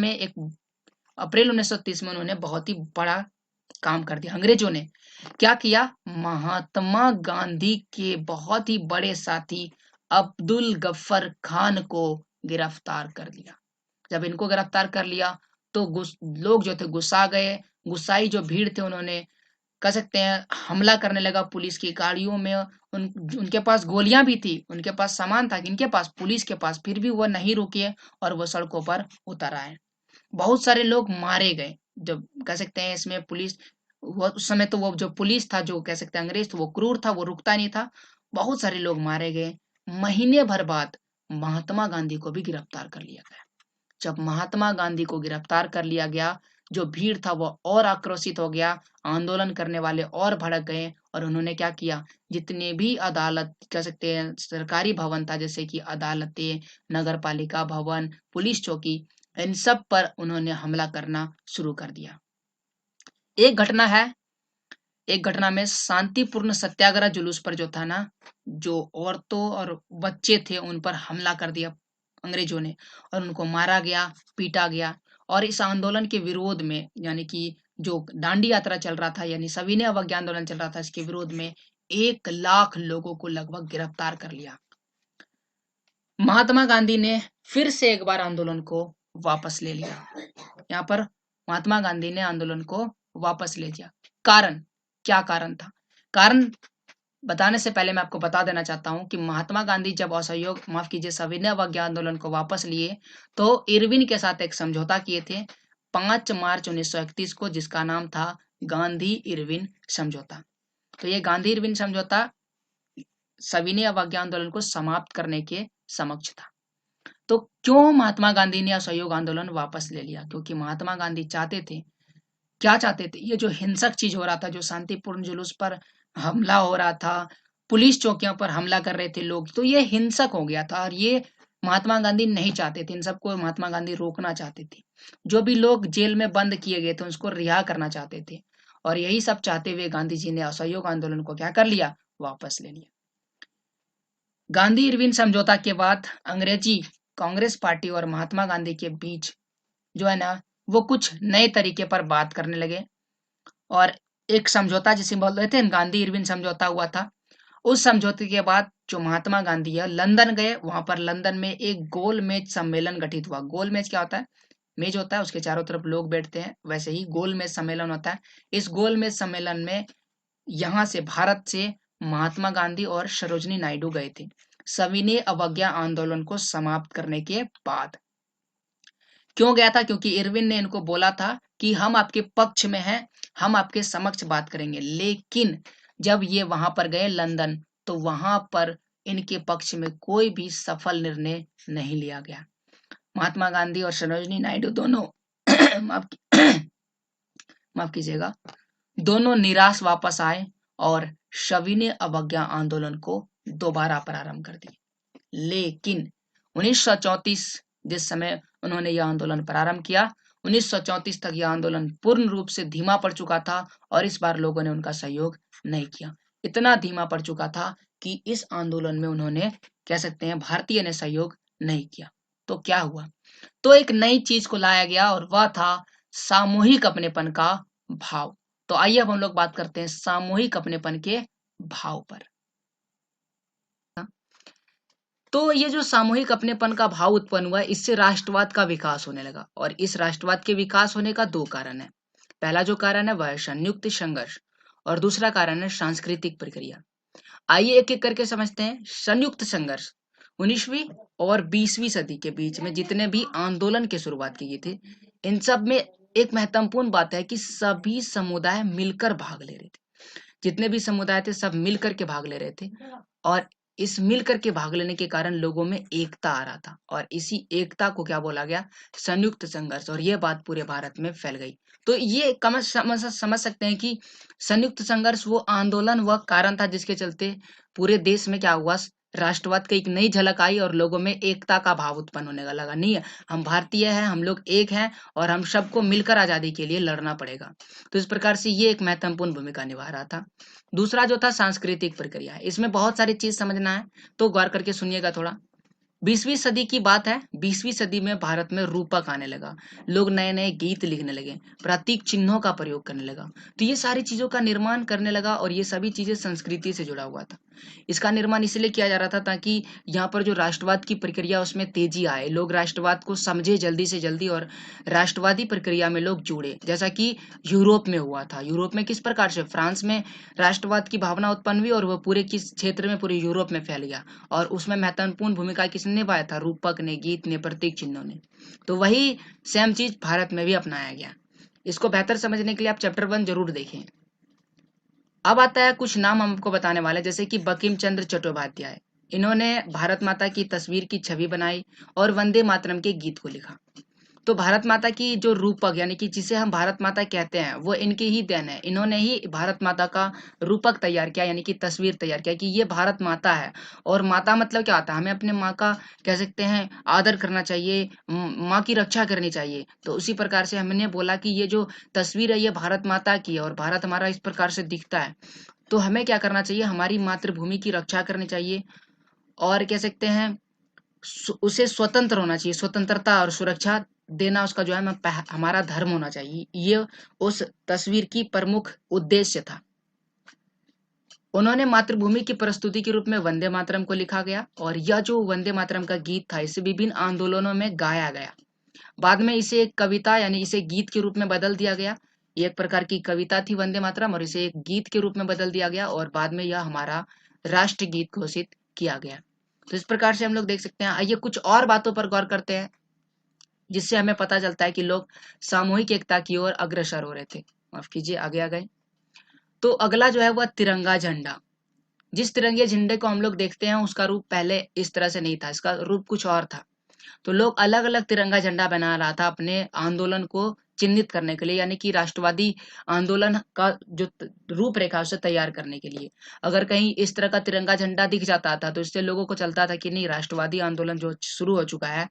में उन्होंने बहुत ही बड़ा काम कर दिया। अंग्रेजों ने क्या किया? महात्मा गांधी के बहुत ही बड़े साथी अब्दुल गफ्फर खान को गिरफ्तार कर लिया। जब इनको गिरफ्तार कर लिया तो लोग जो थे गुस्सा गए। गुस्साई जो भीड़ थे उन्होंने कह सकते हैं हमला करने लगा पुलिस की गाड़ियों में। उनके पास गोलियां भी थी, उनके पास सामान था, इनके पास पुलिस के पास, फिर भी वो नहीं रुके और वो सड़कों पर उतर आए। बहुत सारे लोग मारे गए। जब कह सकते हैं इसमें पुलिस, वो उस समय तो वो जो पुलिस था, जो कह सकते हैं अंग्रेज था, वो क्रूर था, वो रुकता नहीं था। बहुत सारे लोग मारे गए। महीने भर बाद महात्मा गांधी को भी गिरफ्तार कर लिया गया। जब महात्मा गांधी को गिरफ्तार कर लिया गया, जो भीड़ था वो और आक्रोशित हो गया, आंदोलन करने वाले और भड़क गए और उन्होंने क्या किया? जितने भी अदालत कह सकते हैं सरकारी भवन था, जैसे कि अदालतें, नगर पालिका भवन, पुलिस चौकी, इन सब पर उन्होंने हमला करना शुरू कर दिया। एक घटना है, एक घटना में शांतिपूर्ण सत्याग्रह जुलूस पर जो था ना, जो औरतों और बच्चे थे उन पर हमला कर दिया अंग्रेजों ने और उनको मारा गया, पीटा गया। और इस आंदोलन के विरोध में, यानी कि जो दांडी यात्रा चल रहा था, यानी सविनय अवज्ञा आंदोलन चल रहा था, इसके विरोध में 1 लाख लोगों को लगभग गिरफ्तार कर लिया। महात्मा गांधी ने फिर से एक बार आंदोलन को वापस ले लिया। यहाँ पर महात्मा गांधी ने आंदोलन को वापस ले लिया। कारण, क्या कारण था? कारण बताने से पहले मैं आपको बता देना चाहता हूं कि महात्मा गांधी जब असहयोग, माफ कीजिए, सविनय अवज्ञा आंदोलन को वापस लिए तो इरविन के साथ एक समझौता किए थे 5 मार्च 1931 को, जिसका नाम था गांधी इरविन समझौता। तो ये गांधी इरविन समझौता सविनय अवज्ञा आंदोलन को समाप्त करने के समक्ष था। तो क्यों महात्मा गांधी ने असहयोग आंदोलन वापस ले लिया? क्योंकि महात्मा गांधी चाहते थे, क्या चाहते थे? ये जो हिंसक चीज हो रहा था, जो शांतिपूर्ण जुलूस पर हमला हो रहा था, पुलिस चौकियों पर हमला कर रहे थे लोग, तो ये हिंसक हो गया था और ये महात्मा गांधी नहीं चाहते थे। इन सबको महात्मा गांधी रोकना चाहते थे। जो भी लोग जेल में बंद किए गए थे उसको रिहा करना चाहते थे और यही सब चाहते हुए गांधी जी ने असहयोग आंदोलन को क्या कर लिया? वापस ले लिया। गांधी इरविन समझौता के बाद अंग्रेजी कांग्रेस पार्टी और महात्मा गांधी के बीच जो है ना, वो कुछ नए तरीके पर बात करने लगे और एक समझौता जिसे बोल रहे थे गांधी इरविन समझौता हुआ था। उस समझौते के बाद जो महात्मा गांधी है लंदन गए। वहां पर लंदन में एक गोल मेज सम्मेलन गठित हुआ। गोल मेज क्या होता है? मेज होता है, उसके चारों तरफ लोग बैठते हैं, वैसे ही गोल मेज सम्मेलन होता है। इस गोल मेज सम्मेलन में यहाँ से, भारत से महात्मा गांधी और सरोजनी नायडू गए थे सविनय अवज्ञा आंदोलन को समाप्त करने के बाद। क्यों गया था? क्योंकि इरविन ने इनको बोला था कि हम आपके पक्ष में हैं, हम आपके समक्ष बात करेंगे। लेकिन जब ये वहां पर गए लंदन, तो वहां पर इनके पक्ष में कोई भी सफल निर्णय नहीं लिया गया। महात्मा गांधी और सरोजनी नायडू दोनों माफ कीजिएगा, दोनों निराश वापस आए और सविनय अवज्ञा आंदोलन को दोबारा प्रारंभ कर दिए। लेकिन 1934 जिस समय उन्होंने यह आंदोलन प्रारंभ किया, 1934 तक यह आंदोलन पूर्ण रूप से धीमा पड़ चुका था और इस बार लोगों ने उनका सहयोग नहीं किया। इतना धीमा पड़ चुका था कि इस आंदोलन में उन्होंने, कह सकते हैं, भारतीय ने सहयोग नहीं किया। तो क्या हुआ? तो एक नई चीज को लाया गया और वह था सामूहिक अपनेपन का भाव। तो आइए अब हम लोग बात करते हैं सामूहिक अपनेपन के भाव पर। तो ये जो सामूहिक अपनेपन का भाव उत्पन्न हुआ, इससे राष्ट्रवाद का विकास होने लगा और इस राष्ट्रवाद के विकास होने का 2 कारण है। पहला जो कारण है वह है संयुक्त संघर्ष और दूसरा कारण है सांस्कृतिक प्रक्रिया। आइए एक एक करके समझते हैं। संयुक्त संघर्ष, 19वीं और 20वीं सदी के बीच में जितने भी आंदोलन की शुरुआत की गई थी, इन सब में एक महत्वपूर्ण बात है कि सभी समुदाय मिलकर भाग ले रहे थे। जितने भी समुदाय थे सब मिलकर के भाग ले रहे थे और इस मिलकर के भाग लेने के कारण लोगों में एकता आ रहा था और इसी एकता को क्या बोला गया? संयुक्त संघर्ष। और ये बात पूरे भारत में फैल गई। तो ये समझ सकते हैं कि संयुक्त संघर्ष वो आंदोलन, वह कारण था जिसके चलते पूरे देश में क्या हुआ? राष्ट्रवाद की एक नई झलक आई और लोगों में एकता का भाव उत्पन्न होने लगा। नहीं, हम भारतीय हैं, हम लोग एक हैं और हम सबको मिलकर आजादी के लिए लड़ना पड़ेगा। तो इस प्रकार से ये एक महत्वपूर्ण भूमिका निभा रहा था। दूसरा जो था सांस्कृतिक प्रक्रिया, इसमें बहुत सारी चीज समझना है, तो गौर करके सुनिएगा थोड़ा। 20वीं सदी की बात है। 20वीं सदी में भारत में रूपक आने लगा, लोग नए नए गीत लिखने लगे, प्रतीक चिन्हों का प्रयोग करने लगा। तो ये सारी चीजों का निर्माण करने लगा और ये सभी चीजें संस्कृति से जुड़ा हुआ था। इसका निर्माण इसलिए किया जा रहा था ताकि यहाँ पर जो राष्ट्रवाद की प्रक्रिया उसमें तेजी आए, लोग राष्ट्रवाद को समझे जल्दी से जल्दी और राष्ट्रवादी प्रक्रिया में लोग जुड़े, जैसा कि यूरोप में हुआ था। यूरोप में किस प्रकार से फ्रांस में राष्ट्रवाद की भावना उत्पन्न हुई और वह पूरे किस क्षेत्र में, पूरे यूरोप में फैल गया और उसमें महत्वपूर्ण भूमिका किसने निभाया था? रूपक ने, गीत ने, प्रतीक चिन्हों ने। तो वही सेम चीज भारत में भी अपनाया गया। इसको बेहतर समझने के लिए आप चैप्टर 1 जरूर देखें। अब आता है कुछ नाम हम आपको बताने वाले, जैसे कि बंकिम चंद्र चट्टोपाध्याय। इन्होंने भारत माता की तस्वीर की छवि बनाई और वंदे मातरम के गीत को लिखा। तो भारत माता की जो रूपक यानी कि जिसे हम भारत माता कहते हैं वो इनकी ही देन है। इन्होंने ही भारत माता का रूपक तैयार किया यानी कि तस्वीर तैयार किया कि ये भारत माता है। और माता मतलब क्या होता है? हमें अपने माँ का कह सकते हैं आदर करना चाहिए, माँ की रक्षा करनी चाहिए। तो उसी प्रकार से हमने बोला कि ये जो तस्वीर है ये भारत माता की है और भारत हमारा इस प्रकार से दिखता है। तो हमें क्या करना चाहिए? हमारी मातृभूमि की रक्षा करनी चाहिए और कह सकते हैं उसे स्वतंत्र होना चाहिए, स्वतंत्रता और सुरक्षा देना उसका जो है हमारा धर्म होना चाहिए। ये उस तस्वीर की प्रमुख उद्देश्य था। उन्होंने मातृभूमि की प्रस्तुति के रूप में वंदे मातरम को लिखा गया और यह जो वंदे मातरम का गीत था इसे विभिन्न आंदोलनों में गाया गया। बाद में इसे एक कविता यानी इसे गीत के रूप में बदल दिया गया। ये एक प्रकार की कविता थी वंदे मातरम और इसे एक गीत के रूप में बदल दिया गया और बाद में यह हमारा राष्ट्र गीत घोषित किया गया। तो इस प्रकार से हम लोग देख सकते हैं। आइए कुछ और बातों पर गौर करते हैं जिससे हमें पता चलता है कि लोग सामूहिक एकता की ओर अग्रसर हो रहे थे। माफ कीजिए, आगे आ गए। तो अगला जो है वह तिरंगा झंडा। जिस तिरंगे झंडे को हम लोग देखते हैं उसका रूप पहले इस तरह से नहीं था, इसका रूप कुछ और था। तो लोग अलग अलग तिरंगा झंडा बना रहा था अपने आंदोलन को चिन्हित करने के लिए, यानी कि राष्ट्रवादी आंदोलन का जो रूपरेखा उसे तैयार करने के लिए। अगर कहीं इस तरह का तिरंगा झंडा दिख जाता था तो इससे लोगों को चलता था कि नहीं, राष्ट्रवादी आंदोलन जो शुरू हो चुका है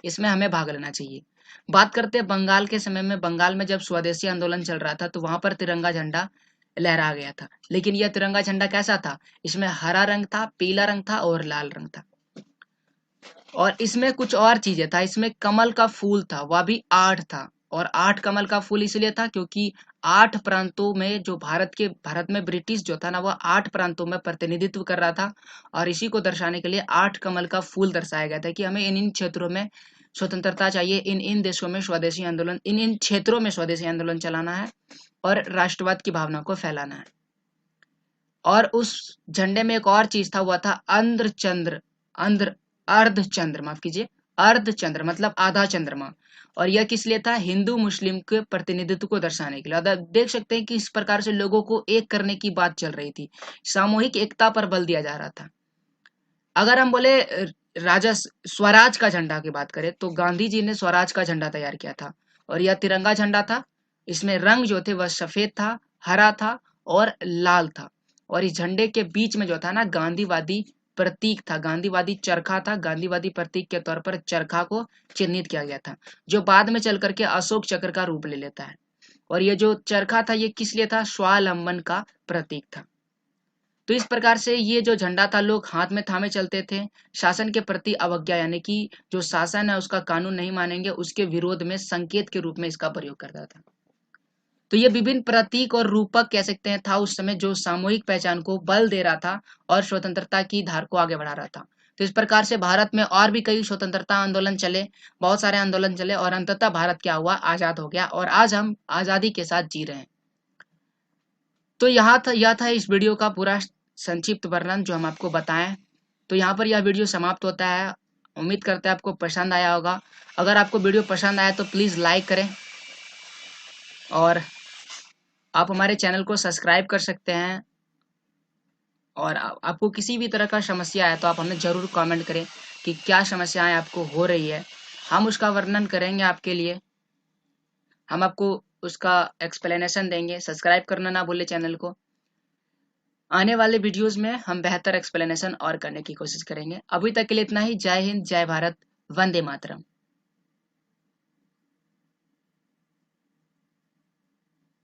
इसमें हमें भाग लेना चाहिए। बात करते हैं बंगाल के समय में। बंगाल में जब स्वदेशी आंदोलन चल रहा था तो वहां पर तिरंगा झंडा लहरा गया था, लेकिन यह तिरंगा झंडा कैसा था? इसमें हरा रंग था, पीला रंग था और लाल रंग था। और इसमें कुछ और चीजें था, इसमें कमल का फूल था, वह भी 8 था। और 8 कमल का फूल इसलिए था क्योंकि 8 प्रांतों में जो भारत में ब्रिटिश जो था ना वह 8 प्रांतों में प्रतिनिधित्व कर रहा था और इसी को दर्शाने के लिए 8 कमल का फूल दर्शाया गया था कि हमें इन इन क्षेत्रों में स्वतंत्रता चाहिए, इन इन देशों में स्वदेशी आंदोलन, इन इन क्षेत्रों में स्वदेशी आंदोलन चलाना है और राष्ट्रवाद की भावना को फैलाना है। और उस झंडे में एक और चीज था, वह था अर्धचंद्र, माफ कीजिए, अर्धचंद्र मतलब आधा चंद्रमा। और यह किस लिए था? हिंदू मुस्लिम के प्रतिनिधित्व को दर्शाने के लिए। और देख सकते हैं कि इस प्रकार से लोगों को एक करने की बात चल रही थी, सामूहिक एकता पर बल दिया जा रहा था। अगर हम बोले राजा स्वराज का झंडा की बात करें तो गांधी जी ने स्वराज का झंडा तैयार किया था और यह तिरंगा झंडा था। इसमें रंग जो थे वह सफेद था, हरा था और लाल था। और इस झंडे के बीच में जो था ना गांधीवादी प्रतीक था, गांधीवादी चरखा था। गांधीवादी प्रतीक के तौर पर चरखा को चिन्हित किया गया था जो बाद में चल करके अशोक चक्र का रूप ले लेता है। और ये जो चरखा था ये किस लिए था? स्वावलंबन का प्रतीक था। तो इस प्रकार से ये जो झंडा था लोग हाथ में थामे चलते थे। शासन के प्रति अवज्ञा यानी कि जो शासन है उसका कानून नहीं मानेंगे उसके विरोध में संकेत के रूप में इसका प्रयोग करता था। तो ये विभिन्न प्रतीक और रूपक कह सकते हैं था उस समय जो सामूहिक पहचान को बल दे रहा था और स्वतंत्रता की धार को आगे बढ़ा रहा था। तो इस प्रकार से भारत में और भी कई स्वतंत्रता आंदोलन चले, बहुत सारे आंदोलन चले और अंततः भारत क्या हुआ? आजाद हो गया और आज हम आजादी के साथ जी रहे हैं। तो यह था इस वीडियो का पूरा संक्षिप्त वर्णन जो हम आपको बताएं। तो यहाँ पर यह वीडियो समाप्त होता है। उम्मीद करते हैं आपको पसंद आया होगा। अगर आपको वीडियो पसंद आया तो प्लीज़ लाइक करें और आप हमारे चैनल को सब्सक्राइब कर सकते हैं। और आपको किसी भी तरह का समस्या है तो आप हमें ज़रूर कमेंट करें कि क्या समस्याएं आपको हो रही है, हम उसका वर्णन करेंगे आपके लिए, हम आपको उसका एक्सप्लेनेशन देंगे। सब्सक्राइब करना ना भूलें चैनल को। आने वाले वीडियोस में हम बेहतर एक्सप्लेनेशन और करने की कोशिश करेंगे। अभी तक के लिए इतना ही। जय हिंद, जय भारत, वंदे मातरम।